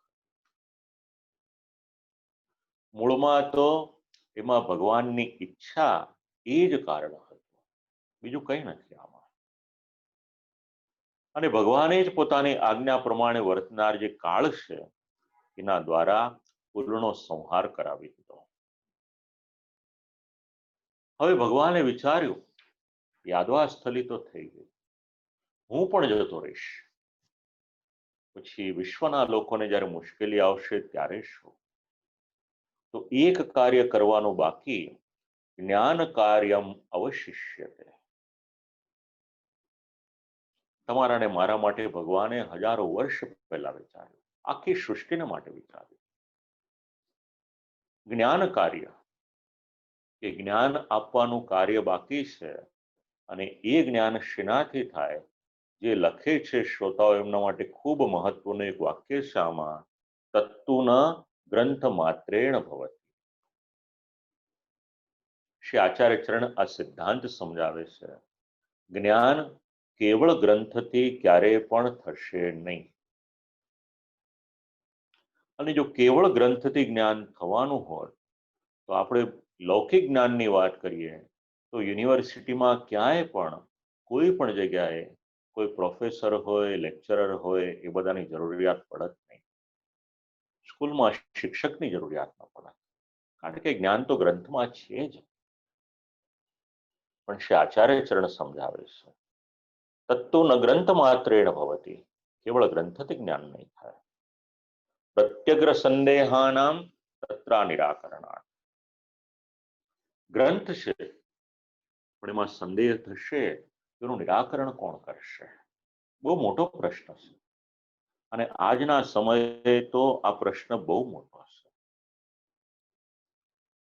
મૂળમાં તો એમાં ભગવાનની ઈચ્છા એ જ કારણ હતું, બીજું કંઈ નથી આમાં. અને ભગવાને જ પોતાની આજ્ઞા પ્રમાણે વર્તનાર જે કાળ છે એના દ્વારા કુલનો સંહાર કરાવી દીધો. હવે ભગવાને વિચાર્યું યાદવાસ્થલી તો થઈ ગઈ, હું પણ જતો રહીશ, પછી વિશ્વના લોકોને જ્યારે મુશ્કેલી આવશે ત્યારે શું? તો એક કાર્ય કરવાનું બાકી, જ્ઞાન કાર્યમ અવશિષ્યતે. તમારા ને મારા માટે ભગવાને હજારો વર્ષ પહેલા વિચાર્યું, આખી સૃષ્ટિને માટે વિચાર્યું. જ્ઞાન કાર્ય, કે જ્ઞાન આપવાનું કાર્ય બાકી છે અને એ જ્ઞાન શેનાથી થાય? જે લખે છે શ્રોતાઓ એમના માટે ખૂબ મહત્વનું એક વાક્ય છે આમાં, તત્તુન ગ્રંથ માત્રેણ ભવતિ. શ્રી આચાર્ય ચરણ આ સિદ્ધાંત સમજાવે છે, જ્ઞાન કેવળ ગ્રંથથી ક્યારેય પણ થશે નહીં. અને જો કેવળ ગ્રંથથી જ્ઞાન થવાનું હોય તો આપણે લૌકિક જ્ઞાનની વાત કરીએ તો યુનિવર્સિટીમાં ક્યાંય પણ કોઈ પણ જગ્યાએ કોઈ પ્રોફેસર હોય, લેક્ચરર હોય, એ બધાની જરૂરિયાત પડત નહીં. સ્કૂલમાં શિક્ષકની જરૂરિયાત ન પડે, કારણ કે જ્ઞાન તો ગ્રંથમાં છે જ. પણ શ્રી આચાર્ય ચરણ સમજાવે છે, તત્તો ન ગ્રંથ માત્રેણ ભવતી, કેવળ ગ્રંથથી જ્ઞાન નહીં થાય. પ્રત્યગ્ર સંદેહાનામ તત્રા નિરાકરણાર્થ. ગ્રંથ છે પણ એમાં સંદેહ થશે, એનું નિરાકરણ કોણ કરશે? બહુ મોટો પ્રશ્ન છે. અને આજના સમયે તો આ પ્રશ્ન બહુ મોટો છે.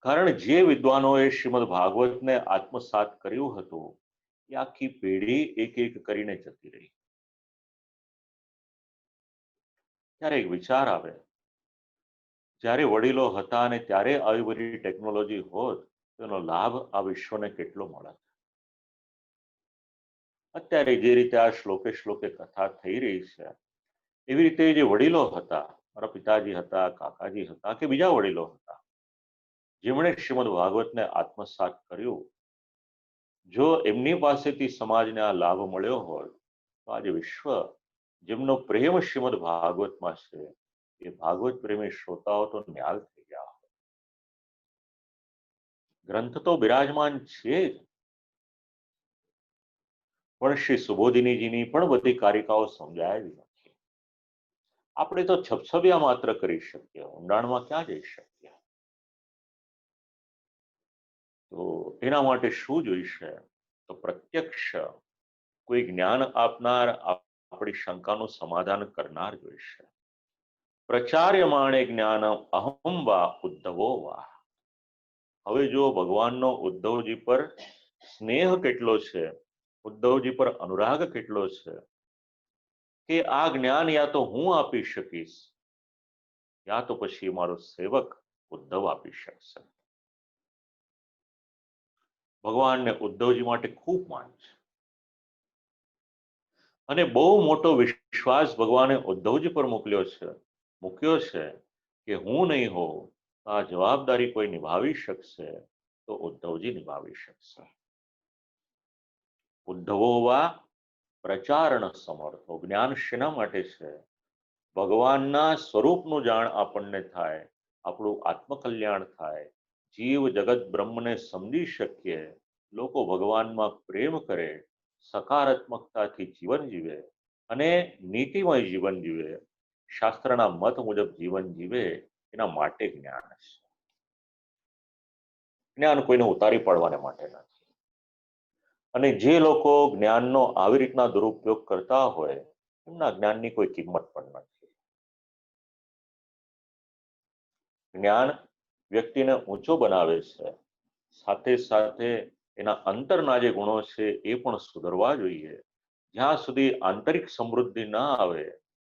કારણ જે વિદ્વાનોએ શ્રીમદ ભાગવતને આત્મસાત કર્યું હતું એ આખી પેઢી એક એક કરીને જતી રહી. ત્યારે એક વિચાર આવે, જ્યારે વડીલો હતા અને ત્યારે આવી બધી ટેકનોલોજી હોત તો એનો લાભ આ વિશ્વને કેટલો મળત. અત્યારે જે રીતે આ શ્લોકે શ્લોકે કથા થઈ રહી છે એવી રીતે જે વડીલો હતા, મારા પિતાજી હતા, કાકાજી હતા કે બીજા વડીલો હતા, જેમણે શ્રીમદ ભાગવતને આત્મસાત કર્યું, જો એમની પાસેથી સમાજને આ લાભ મળ્યો હોય તો આજે વિશ્વ જેમનો પ્રેમ શ્રીમદ ભાગવતમાં છે એ ભાગવત પ્રેમી શ્રોતાઓ તો નિહાલ થઈ ગયા હોય. ગ્રંથ તો બિરાજમાન છે જ, પણ શ્રી સુબોધિનીજીની પણ બધી કારિકાઓ સમજાયેલી નથી. આપણે તો છબછબિયા માત્ર કરી શકીએ, ઊંડાણમાં ક્યાં જઈ શકીએ? તો એના માટે શું જોઈશે? તો પ્રત્યક્ષ કોઈ જ્ઞાન આપનાર, આપણી શંકાનું સમાધાન કરનાર જોઈશે. પ્રચાર્યમાણે જ્ઞાન અહમ વા ઉદ્ધવો વા. હવે જો ભગવાનનો ઉદ્ધવજી પર સ્નેહ કેટલો છે, ઉદ્ધવજી પર અનુરાગ કેટલો છે કે આ જ્ઞાન યા તો હું આપી શકીશ યા તો પછી મારો સેવક ઉદ્ધવ આપી શકશે. ભગવાનને ઉદ્ધવજી માટે ખૂબ માન છે અને બહુ મોટો વિશ્વાસ ભગવાને ઉદ્ધવજી પર મૂક્યો છે કે હું નહીં હોઉં તો આ જવાબદારી કોઈ નિભાવી શકશે તો ઉદ્ધવજી નિભાવી શકશે. ઉદ્ધવો વા પ્રચારણ સમર્થો. જ્ઞાન શેના માટે છે? ભગવાનના સ્વરૂપનું જાણ આપણને થાય, આપણું આત્મકલ્યાણ થાય, જીવ જગત બ્રહ્મને સમજી શકીએ, લોકો ભગવાનમાં પ્રેમ કરે, સકારાત્મકતાથી જીવન જીવે અને નીતિમય જીવન જીવે, શાસ્ત્રના મત મુજબ જીવન જીવે, એના માટે જ્ઞાન છે. જ્ઞાન કોઈને ઉતારી પાડવાને માટે નથી. અને જે લોકો જ્ઞાનનો આવી રીતના દુરુપયોગ કરતા હોય એમના જ્ઞાનની કોઈ કિંમત પણ નથી. જ્ઞાન વ્યક્તિને ઊંચો બનાવે છે, સાથે સાથે એના અંતરના જે ગુણો છે એ પણ સુધરવા જોઈએ. જ્યાં સુધી આંતરિક સમૃદ્ધિ ના આવે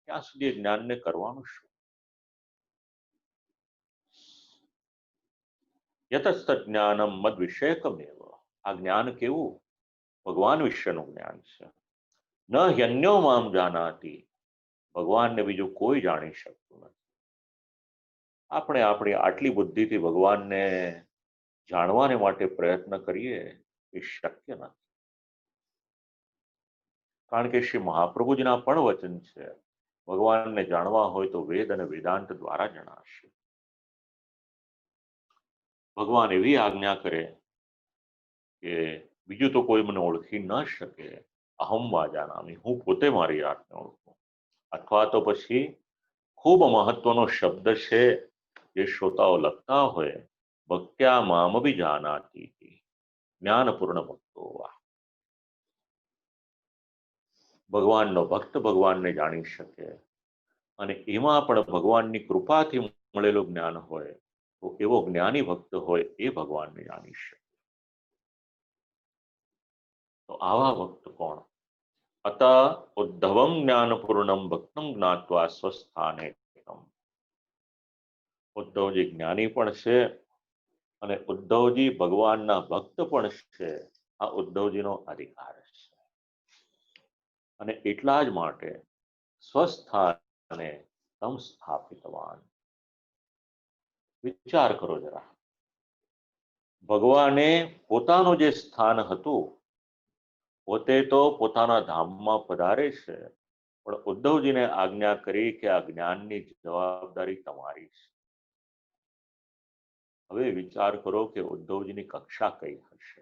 ત્યાં સુધી જ્ઞાનને કરવાનું શું? યતસ્ત જ્ઞાનમ મદ વિષયકમેવ. આ જ્ઞાન કેવું? ભગવાન વિશેનું જ્ઞાન છે. ન યન્યો મામ જાનાતિ. ભગવાનને બીજું કોઈ જાણી શકતું નથી. આપણે આપણી આટલી બુદ્ધિથી ભગવાનને જાણવાને માટે પ્રયત્ન કરીએ એ શક્ય નથી. કારણ કે શ્રી મહાપ્રભુજીના પણ વચન છે, ભગવાનને જાણવા હોય તો વેદ અને વેદાંત દ્વારા જણાશે. ભગવાન એવી આજ્ઞા કરે કે બીજું તો કોઈ મને ઓળખી ન શકે, અહમ વાજાનામી, હું પોતે મારી જાતને ઓળખું. અથવા તો પછી ખૂબ મહત્વનો શબ્દ છે જે શ્રોતાઓ લખતા હોય, ભક્ત્યા મામ બી જાનાતી, જ્ઞાનપૂર્ણ ભક્તો. ભગવાનનો ભક્ત ભગવાનને જાણી શકે અને એમાં પણ ભગવાનની કૃપાથી મળેલું જ્ઞાન હોય તો એવો જ્ઞાની ભક્ત હોય એ ભગવાનને જાણી શકે. તો આવા ભક્ત કોણ? અત ઉદ્ધવમ જ્ઞાનપૂર્ણમ ભક્તમ જ્ઞાત્વા સ્વસ્થાને. ઉદ્ધવજી જ્ઞાની પણ છે અને ઉદ્ધવજી ભગવાનના ભક્ત પણ છે. આ ઉદ્ધવજીનો અધિકાર છે. અને એટલા જ માટે સ્વસ્થાને તમ સ્થાપિતવાન. વિચાર કરો જરા, ભગવાને પોતાનું જે સ્થાન હતું પોતે તો પોતાના ધામમાં પધારે છે, પણ ઉદ્ધવજીને આજ્ઞા કરી કે આ જ્ઞાનની જવાબદારી તમારી છે. હવે વિચાર કરો કે ઉદ્ધવજીની કક્ષા કઈ હશે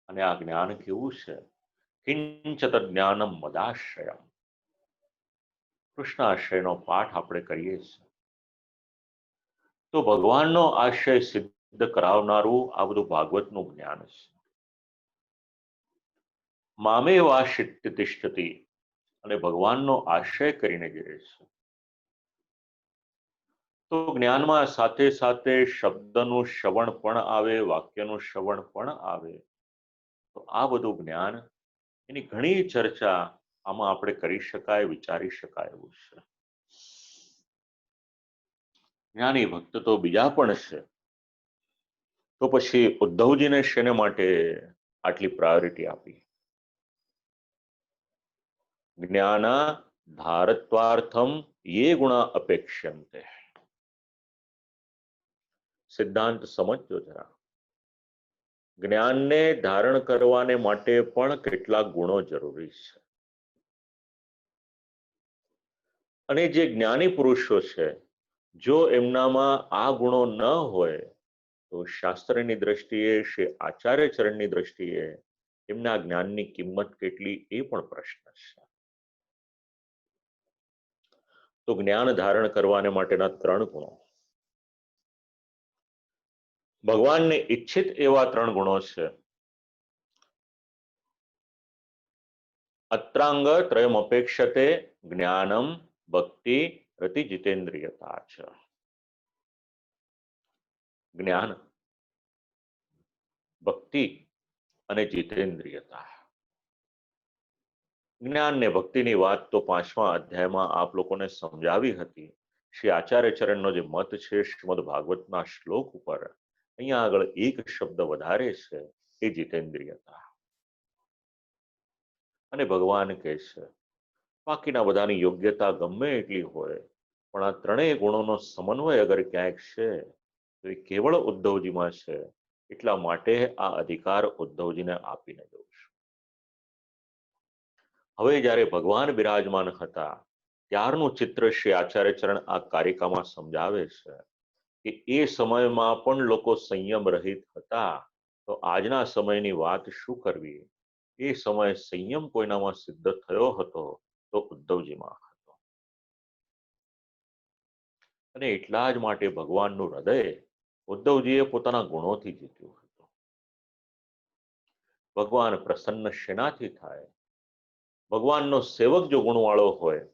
અને આ જ્ઞાન કેવું છે? કિંચત જ્ઞાનમ મદાશ્રયમ. કૃષ્ણાશ્રયનો પાઠ આપણે કરીએ છીએ તો ભગવાનનો આશ્રય સિદ્ધ કરાવનારું આ બધું ભાગવતનું જ્ઞાન છે. મામે વાશિત્ય તિષ્ઠતિ, અને ભગવાનનો આશ્રય કરીને જે રહે છે. તો જ્ઞાનમાં સાથે સાથે શબ્દનું શ્રવણ પણ આવે, વાક્યનું શ્રવણ પણ આવે. તો આ બધું જ્ઞાન, એની ઘણી ચર્ચા આમાં આપણે કરી શકાય, વિચારી શકાય એવું છે. જ્ઞાની ભક્ત તો બીજા પણ છે, તો પછી ઉદ્ધવજીને શેને માટે આટલી પ્રાયોરિટી આપી? જ્ઞાન ધારત્વાર્થમ યે ગુણા અપેક્ષન્તે. સિદ્ધાંત સમજજો જરા. જ્ઞાનને ધારણ કરવાને માટે પણ કેટલાક ગુણો જરૂરી છે. અને જે જ્ઞાની પુરુષો છે, જો એમનામાં આ ગુણો ન હોય તો શાસ્ત્રની દ્રષ્ટિએ, શ્રી આચાર્ય ચરણની દ્રષ્ટિએ એમના જ્ઞાનની કિંમત કેટલી એ પણ પ્રશ્ન છે. તો જ્ઞાન ધારણ કરવાને માટેના 3 ગુણો, ભગવાનને ઈચ્છિત એવા 3 ગુણો છે. અત્રાંગ ત્રયમ અપેક્ષતે જ્ઞાનમ ભક્તિ રતિ જીતેન્દ્રિયતા છે. જ્ઞાન, ભક્તિ અને જીતેન્દ્રિયતા. જ્ઞાન ને ભક્તિની વાત તો 5મા અધ્યાયમાં આપ લોકોને સમજાવી હતી. શ્રી આચાર્ય ચરણનો જે મત છે શ્રીમદ ભાગવતના શ્લોક ઉપર, અહીંયા આગળ એક શબ્દ વધારે છે, એ જીતેન્દ્રિયતા. અને ભગવાન કહે છે બાકીના બધાની યોગ્યતા ગમે એટલી હોય પણ આ 3 ગુણોનો સમન્વય અગર ક્યાંક છે તો એ કેવળ ઉદ્ધવજીમાં છે. એટલા માટે આ અધિકાર ઉદ્ધવજીને આપીને દઉં છું. હવે જ્યારે ભગવાન બિરાજમાન હતા ત્યારનું ચિત્ર શ્રી આચાર્ય ચરણ આ કારિકામાં સમજાવે છે કે એ સમયમાં પણ લોકો સંયમ રહિત હતા. તો આજના સમયની વાત શું કરવી? એ સમયે સંયમ કોઈનામાં સિદ્ધ થયો હતો તો ઉદ્ધવજીમાં હતો. અને એટલા જ માટે ભગવાનનું હૃદય ઉદ્ધવજીએ પોતાના ગુણોથી જીત્યું હતું. ભગવાન પ્રસન્ન શેનાથી થાય? ભગવાનનો સેવક જો ગુણવાળો હોય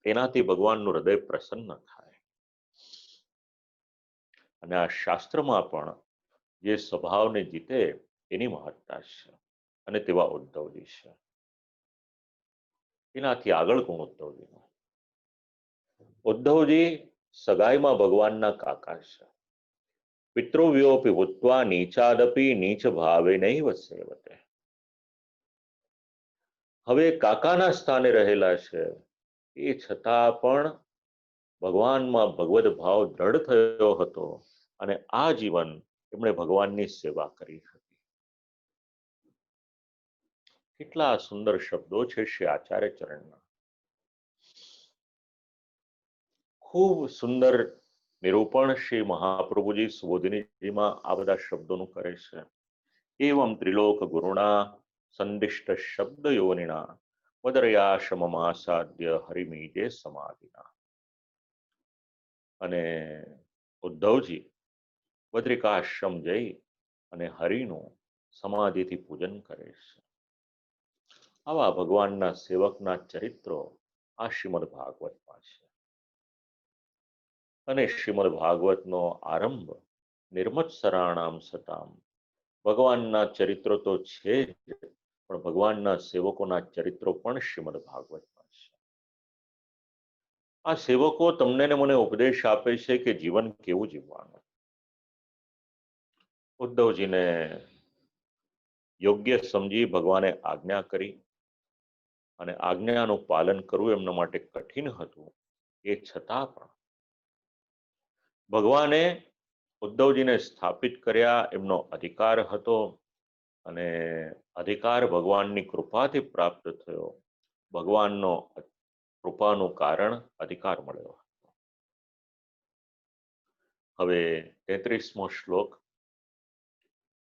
તેનાથી ભગવાનનું હૃદય પ્રસન્ન થાય. અને આ શાસ્ત્રમાં પણ જે સ્વભાવને જીતે એની મહત્તા છે, અને તેવા ઉદ્ધવજી છે. એનાથી આગળ કોણ ઉદ્ધવજીનો? ઉદ્ધવજી સગાઈમાં ભગવાનના કાકા છે. પિતૃવ્યોપી ભૂત્વા નીચાદપી નીચ ભાવે નૈવ સેવતે. હવે કાકાના સ્થાને રહેલા છે, એ છતાં પણ ભગવાનમાં ભગવદ ભાવ દ્રઢ થયો હતો, અને આ જીવન એમણે ભગવાનની સેવા કરી હતી. કેટલા સુંદર શબ્દો છે શ્રી આચાર્ય ચરણના. ખૂબ સુંદર નિરૂપણ શ્રી મહાપ્રભુજી સુબોધિનીજીમાં આ બધા શબ્દોનું કરે છે. એવમ ત્રિલોક ગુરુણા સંદિષ્ટ શબ્દ યોનિના વદરયાશમમાસાદ્ય હરિમીજે સમાધિના. અને ઉદ્ધવજી બદ્રિકાશ્રમ જઈ અને હરિનું સમાધિથી પૂજન કરે છે. આવા ભગવાનના સેવકના ચરિત્રો આ શ્રીમદ ભાગવતમાં છે. અને શ્રીમદ ભાગવતનો આરંભ નિર્મત્સરાણામ સતામ. ભગવાનના ચરિત્રો તો છે જ, પણ ભગવાનના સેવકોના ચરિત્રો પણ શ્રીમદ ભાગવતમાં છે. આ સેવકો તમને ને મને ઉપદેશ આપે છે કે જીવન કેવું જીવવાનું. ઉદ્ધવજીને યોગ્ય સમજી ભગવાને આજ્ઞા કરી, અને આજ્ઞાનું પાલન કરવું એમના માટે કઠિન હતું. એ છતાં પણ ભગવાને ઉદ્ધવજીને સ્થાપિત કર્યા, એમનો અધિકાર હતો, અને અધિકાર ભગવાનની કૃપાથી પ્રાપ્ત થયો. ભગવાનનો કૃપાનું કારણ અધિકાર મળ્યો. હવે 33મો શ્લોક.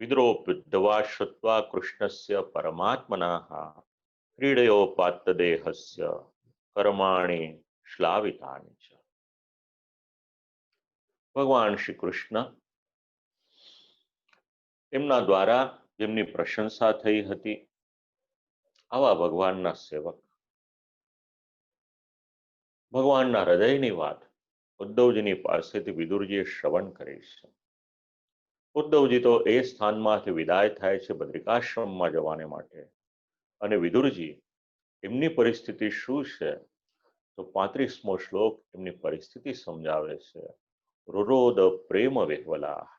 વિદ્રોપુદ્ધવા શ્રુત્વા કૃષ્ણસ્ય પરમાત્મનાઃ ક્રીડયોપાત્ત દેહસ્ય કર્માણિ શ્લાવિતાનિ ચ. ભગવાન શ્રી કૃષ્ણ એમના દ્વારા જેમની પ્રશંસા થઈ હતી, આવા ભગવાનના સેવક ભગવાનના હૃદયની વાત ઉદ્ધવજીની પાસેથી વિદુરજીએ શ્રવણ કરી છે. ઉદ્ધવજી તો એ સ્થાનમાંથી વિદાય થાય છે બદ્રિકાશ્રમમાં જવાને માટે, અને વિદુરજી એમની પરિસ્થિતિ શું છે? તો 35મો શ્લોક એમની પરિસ્થિતિ સમજાવે છે. રુરોદ પ્રેમ વિહ્વલાહ.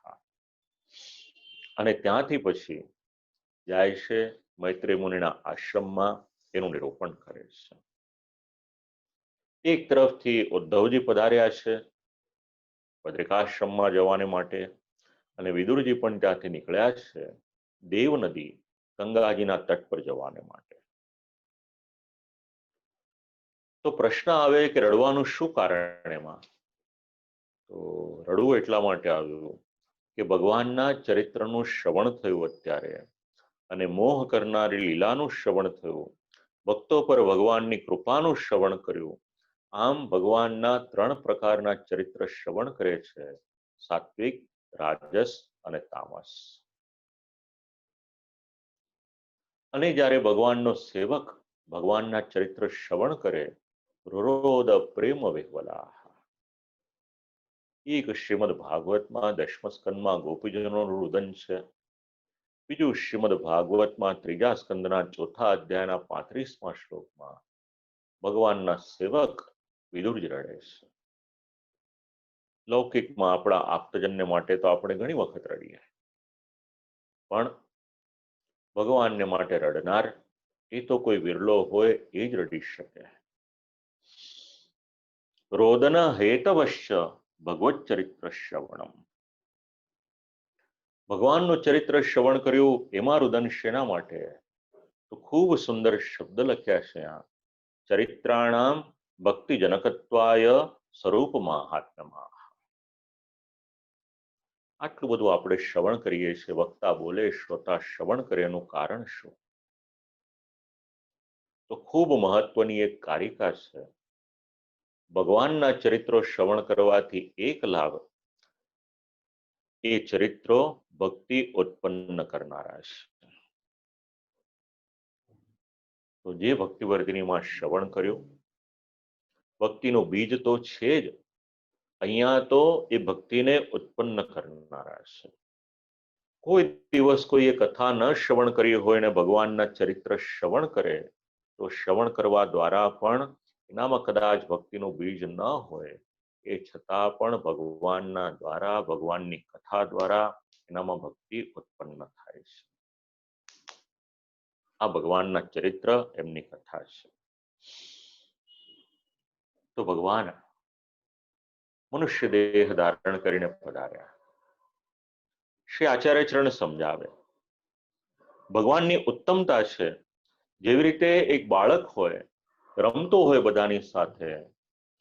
અને ત્યાંથી પછી જાય છે મૈત્રેય મુનિના આશ્રમમાં, એનું નિરૂપણ કરે છે. એક તરફથી ઉદ્ધવજી પધાર્યા છે બદ્રિકાશ્રમમાં જવાને માટે, અને વિદુરજી પણ ત્યાંથી નીકળ્યા છે દેવ નદી ગંગાજીના તટ પર જવાને માટે. તો પ્રશ્ન આવે કે રડવાનું શું કારણ એમાં? તો રડવું એટલા માટે આવ્યું કે ભગવાનના ચરિત્રનું શ્રવણ થયું અત્યારે, અને મોહ કરનારી લીલાનું શ્રવણ થયું, ભક્તો પર ભગવાનની કૃપાનું શ્રવણ કર્યું. આમ ભગવાનના 3 પ્રકારના ચરિત્ર શ્રવણ કરે છે: સાત્વિક, રાજસ અને તામસ. અને જ્યારે ભગવાનનો સેવક ભગવાનના ચરિત્ર શ્રવણ કરે, રુરોદ પ્રેમ વિહ્વલાહ. એક શ્રીમદ ભાગવતમાં 10મ સ્કંદમાં ગોપીજનોનું રુદન છે. બીજું શ્રીમદ ભાગવતમાં 3જા સ્કંદના 4થા અધ્યાયના 35મા શ્લોકમાં ભગવાનના સેવક વિદુરજી રડે છે. લૌકિકમાં આપણા આપ્તજનને માટે તો આપણે ઘણી વખત રડીએ, પણ ભગવાનને માટે રડનાર એ તો કોઈ વિરલો હોય, એ જ રડી શકે. રોદન હેતવશ્ચ ભગવત ચરિત્ર શ્રવણમ. ભગવાનનું ચરિત્ર શ્રવણ કર્યું, એમાં રુદન શેના માટે? તો ખૂબ સુંદર શબ્દ લખ્યા છે આ. ચરિત્રાણામ ભક્તિજનકત્વાય સ્વરૂપ મહાત્મા. આટલું બધું આપણે શ્રવણ કરીએ છીએ, વક્તા બોલે, શ્રોતા શ્રવણ કરે, એનું કારણ શું? તો ખૂબ મહત્વની એક કારિકા છે. ભગવાનના ચરિત્રો શ્રવણ કરવાથી એક લાભ, એ ચરિત્રો ભક્તિ ઉત્પન્ન કરનારા છે. તો જે ભક્તિવર્ધિનીમાં શ્રવણ કર્યું, ભક્તિનું બીજ તો છે જ, અહીંયા તો એ ભક્તિને ઉત્પન્ન કરનારા છે. કોઈ દિવસ કોઈએ કથા ન શ્રવણ કરી હોય ને ભગવાનના ચરિત્ર શ્રવણ કરે તો શ્રવણ કરવા દ્વારા પણ એનામાં કદાચ ભક્તિનું બીજ ન હોય, એ છતાં પણ ભગવાનના દ્વારા, ભગવાનની કથા દ્વારા એનામાં ભક્તિ ઉત્પન્ન થાય છે. આ ભગવાનના ચરિત્ર, એમની કથા છે. તો ભગવાન મનુષ્ય દેહ ધારણ કરીને પધાર્યા. શ્રી આચાર્ય ચરણ સમજાવે, ભગવાનની ઉત્તમતા છે. જેવી રીતે એક બાળક હોય, રમતો હોય બધાની સાથે,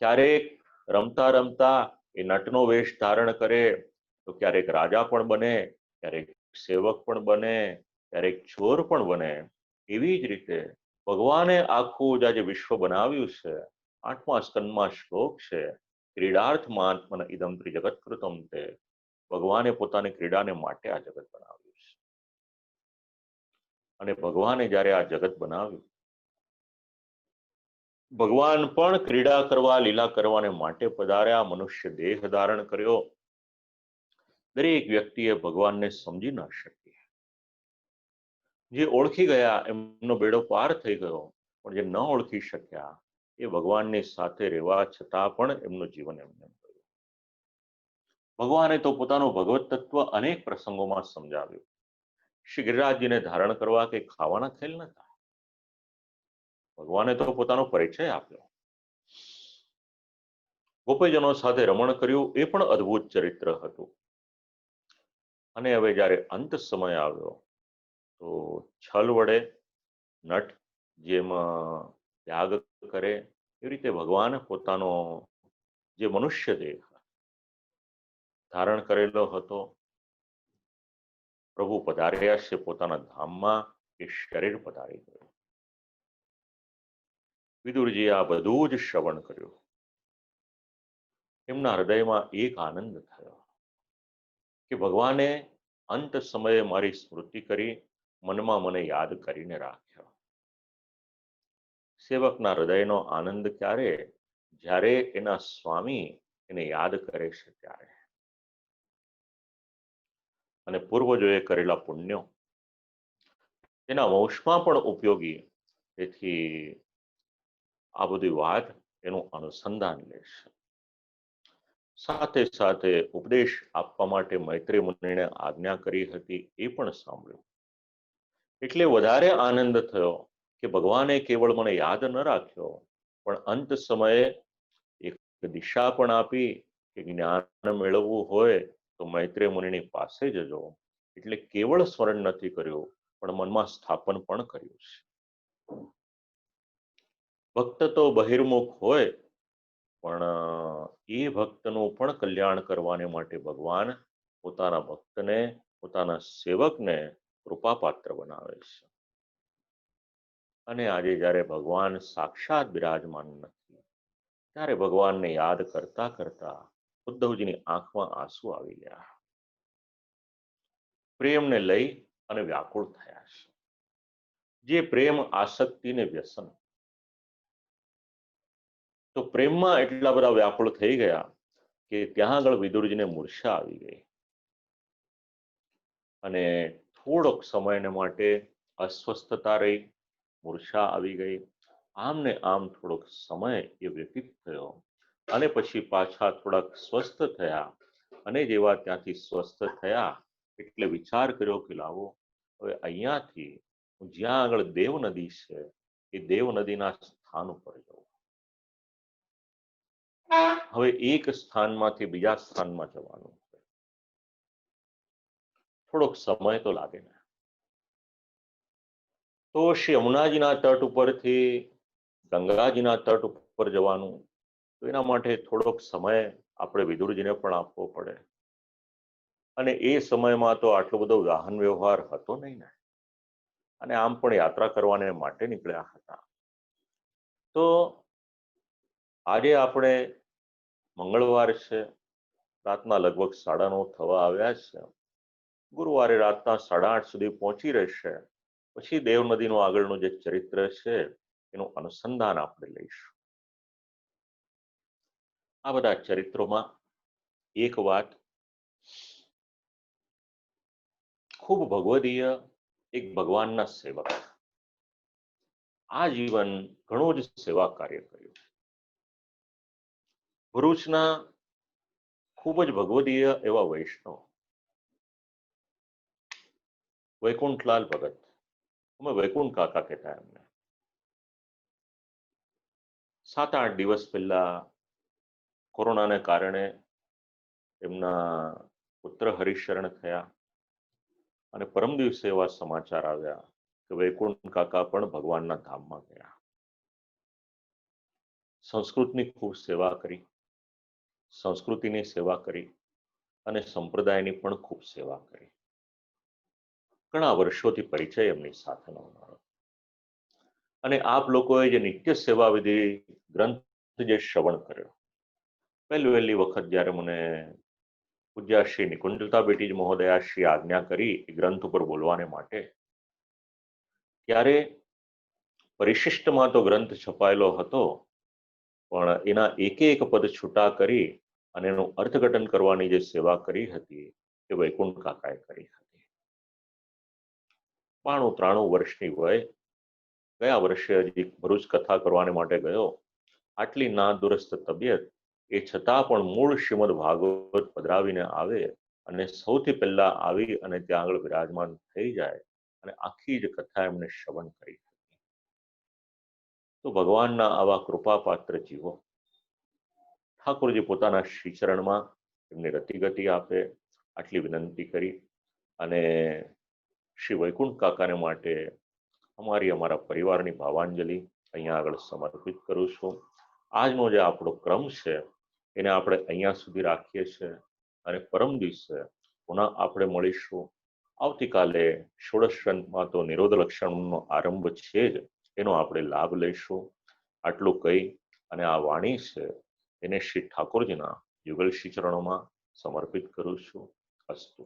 ક્યારેક રમતા રમતા એ નટનો વેશ ધારણ કરે તો ક્યારેક રાજા પણ બને, ક્યારેક સેવક પણ બને, ક્યારેક ચોર પણ બને. એવી જ રીતે ભગવાને આખું જે વિશ્વ બનાવ્યું છે, 8મા સ્કંદમાં શ્લોક છે, ક્રીડાર્થમાં ઇદમ ત્રિજગત કૃતમ તે. ભગવાને પોતાની ક્રીડાને માટે આ જગત બનાવ્યું છે. અને ભગવાને જ્યારે આ જગત બનાવ્યું, ભગવાન પણ ક્રીડા કરવા, લીલા કરવાને માટે પધાર્યા, મનુષ્ય દેહ ધારણ કર્યો. દરેક વ્યક્તિએ ભગવાનને સમજી ન શકી. જે ઓળખી ગયા એમનો બેડો પાર થઈ ગયો, પણ જે ન ઓળખી શક્યા એ ભગવાનની સાથે રહેવા છતાં પણ એમનું જીવન એમને ગયું. ભગવાને તો પોતાનું ભગવત તત્વ અનેક પ્રસંગોમાં સમજાવ્યું. શ્રી ગિરિરાજજીને ધારણ કરવા કે ખાવાના ખેલ નતા. ભગવાને તો પોતાનો પરિચય આપ્યો. ગોપીજનો સાથે રમણ કર્યું, એ પણ અદ્ભુત ચરિત્ર હતું. અને હવે જ્યારે અંત સમય આવ્યો તો છલ વડે નટ જેમ ત્યાગ કરે એ રીતે ભગવાન પોતાનો જે મનુષ્ય દેહ ધારણ કરેલો હતો, પ્રભુ પધાર્યા છે પોતાના ધામમાં, એ શરીર પધારી ગયું. વિદુરજીએ આ બધું જ શ્રવણ કર્યું. એમના હૃદયમાં એક આનંદ થયો કે ભગવાને અંત સમયે મારી સ્મૃતિ કરી, મનમાં મને યાદ કરીને રાખ્યો. સેવકના હૃદયનો આનંદ ક્યારે? જ્યારે એના સ્વામી એને યાદ કરે છે ત્યારે. અને પૂર્વજોએ કરેલા પુણ્યો એના વંશમાં પણ ઉપયોગી. તેથી આ બધી વાત એનું અનુસંધાન લેશે. સાથે સાથે ઉપદેશ આપવા માટે મૈત્રી મુનિને આજ્ઞા કરી હતી, એ પણ સાંભળ્યું. એટલે વધારે આનંદ થયો કે ભગવાને કેવળ મને યાદ ન રાખ્યો, પણ અંત સમયે એક દિશા પણ આપી કે જ્ઞાન મેળવવું હોય તો મૈત્રી મુનિની પાસે જજો. એટલે કેવળ સ્મરણ નથી કર્યું, પણ મનમાં સ્થાપન પણ કર્યું છે. ભક્ત તો બહિર્મુખ હોય, પણ એ ભક્તનું પણ કલ્યાણ કરવાને માટે ભગવાન પોતાના ભક્તને, પોતાના સેવકને કૃપાપાત્ર બનાવે છે. અને આજે જ્યારે ભગવાન સાક્ષાત બિરાજમાન નથી, ત્યારે ભગવાનને યાદ કરતા કરતા ઉદ્ધવજીની આંખમાં આંસુ આવી ગયા. પ્રેમને લઈ અને વ્યાકુળ થયા છે. જે પ્રેમ આસક્તિને વ્યસન, તો પ્રેમમાં એટલા બધા વ્યાકુળ થઈ ગયા કે ત્યાં આગળ વિદુરજીને મૂર્છા આવી ગઈ. અને થોડોક સમયને માટે અસ્વસ્થતા રહી, મૂર્છા આવી ગઈ. આમ ને આમ થોડોક સમય એ વ્યતીત થયો અને પછી પાછા થોડાક સ્વસ્થ થયા. અને જેવા ત્યાંથી સ્વસ્થ થયા એટલે વિચાર કર્યો કે લાવો હવે અહીંયાથી જ્યાં આગળ દેવ નદી છે એ દેવ નદીના સ્થાન ઉપર જવું. હવે એક સ્થાનમાંથી બીજા સ્થાનમાં જવાનું છે, થોડોક સમય તો લાગે ને. તો શ્રી યમુનાજીના તટ ઉપરથી ગંગાજીના તટ ઉપર જવાનું, તો એના માટે થોડોક સમય આપણે વિદુરજીને પણ આપવો પડે. અને એ સમયમાં તો આટલો બધો વાહન વ્યવહાર હતો નહીં ને, અને આમ પણ યાત્રા કરવાને માટે નીકળ્યા હતા. તો આજે આપણે મંગળવાર છે, રાતના લગભગ 9:30 થવા આવ્યા છે. ગુરુવારે રાતના 8:30 સુધી પહોંચી રહેશે. પછી દેવ નદીનું આગળનું જે ચરિત્ર છે એનું અનુસંધાન આપણે લઈશું. આ બધા ચરિત્રોમાં એક વાત ખૂબ ભગવદીય, એક ભગવાનના સેવક, આ જીવન ઘણું જ સેવા કાર્ય કર્યું. ભરૂચના ખૂબ જ ભગવદીય એવા વૈષ્ણવ વૈકુંઠલાલ ભગત, અમે વૈકુંઠ કાકા કહેતા એમને, 7-8 દિવસ પહેલા કોરોનાને કારણે એમના પુત્ર હરિશરણ થયા અને પરમ દિવસે એવા સમાચાર આવ્યા કે વૈકુંઠ કાકા પણ ભગવાનના ધામમાં ગયા. સંસ્કૃતની ખૂબ સેવા કરી, સંસ્કૃતિની સેવા કરી અને સંપ્રદાયની પણ ખૂબ સેવા કરી. ઘણા વર્ષોથી પરિચય એમની સાથેનો મારો. અને આપ લોકોએ જે નિત્ય સેવા વિધિ ગ્રંથ જે શ્રવણ કર્યો, પહેલી વખત જ્યારે મને પૂજ્યા શ્રી નિકુંજલતા બેટીજ મહોદયા શ્રી આજ્ઞા કરી એ ગ્રંથ ઉપર બોલવાને માટે, ત્યારે પરિશિષ્ટમાં તો ગ્રંથ છપાયેલો હતો, પણ એના એક પદ છૂટા કરી અને એનું અર્થઘટન કરવાની જે સેવા કરી હતી એ વૈકુંઠ કાકાએ કરી હતી. 92-93 વર્ષની વય, ગયા વર્ષે હજી ભરૂચ કથા કરવાને માટે ગયો. આટલી નાદુરસ્ત તબિયત, એ છતાં પણ મૂળ શ્રીમદ ભાગવત પધરાવીને આવે અને સૌથી પહેલા આવી અને ત્યાં આગળ વિરાજમાન થઈ જાય અને આખી જ કથા એમને શ્રવણ કરી હતી. તો ભગવાનના આવા કૃપાપાત્ર જીવો, ઠાકોરજી પોતાના શ્રીચરણમાં એમને રતિગતિ આપે, આટલી વિનંતી કરી અને શ્રી વૈકુંઠ કાકાને માટે અમારા પરિવારની ભાવાંજલિ અહીંયા આગળ સમર્પિત કરું છું. આજનો જે આપણો ક્રમ છે એને આપણે અહીંયા સુધી રાખીએ છીએ અને પરમ દિવસે પુનઃ આપણે મળીશું. આવતીકાલે ષોડશ ગ્રંથમાં તો નિરોધ લક્ષણનો આરંભ છે જ, એનો આપણે લાભ લઈશું. આટલું કહી અને આ વાણી છે એને શ્રી ઠાકોરજીના યુગલ શ્રી ચરણોમાં સમર્પિત કરું છું. અસ્તુ.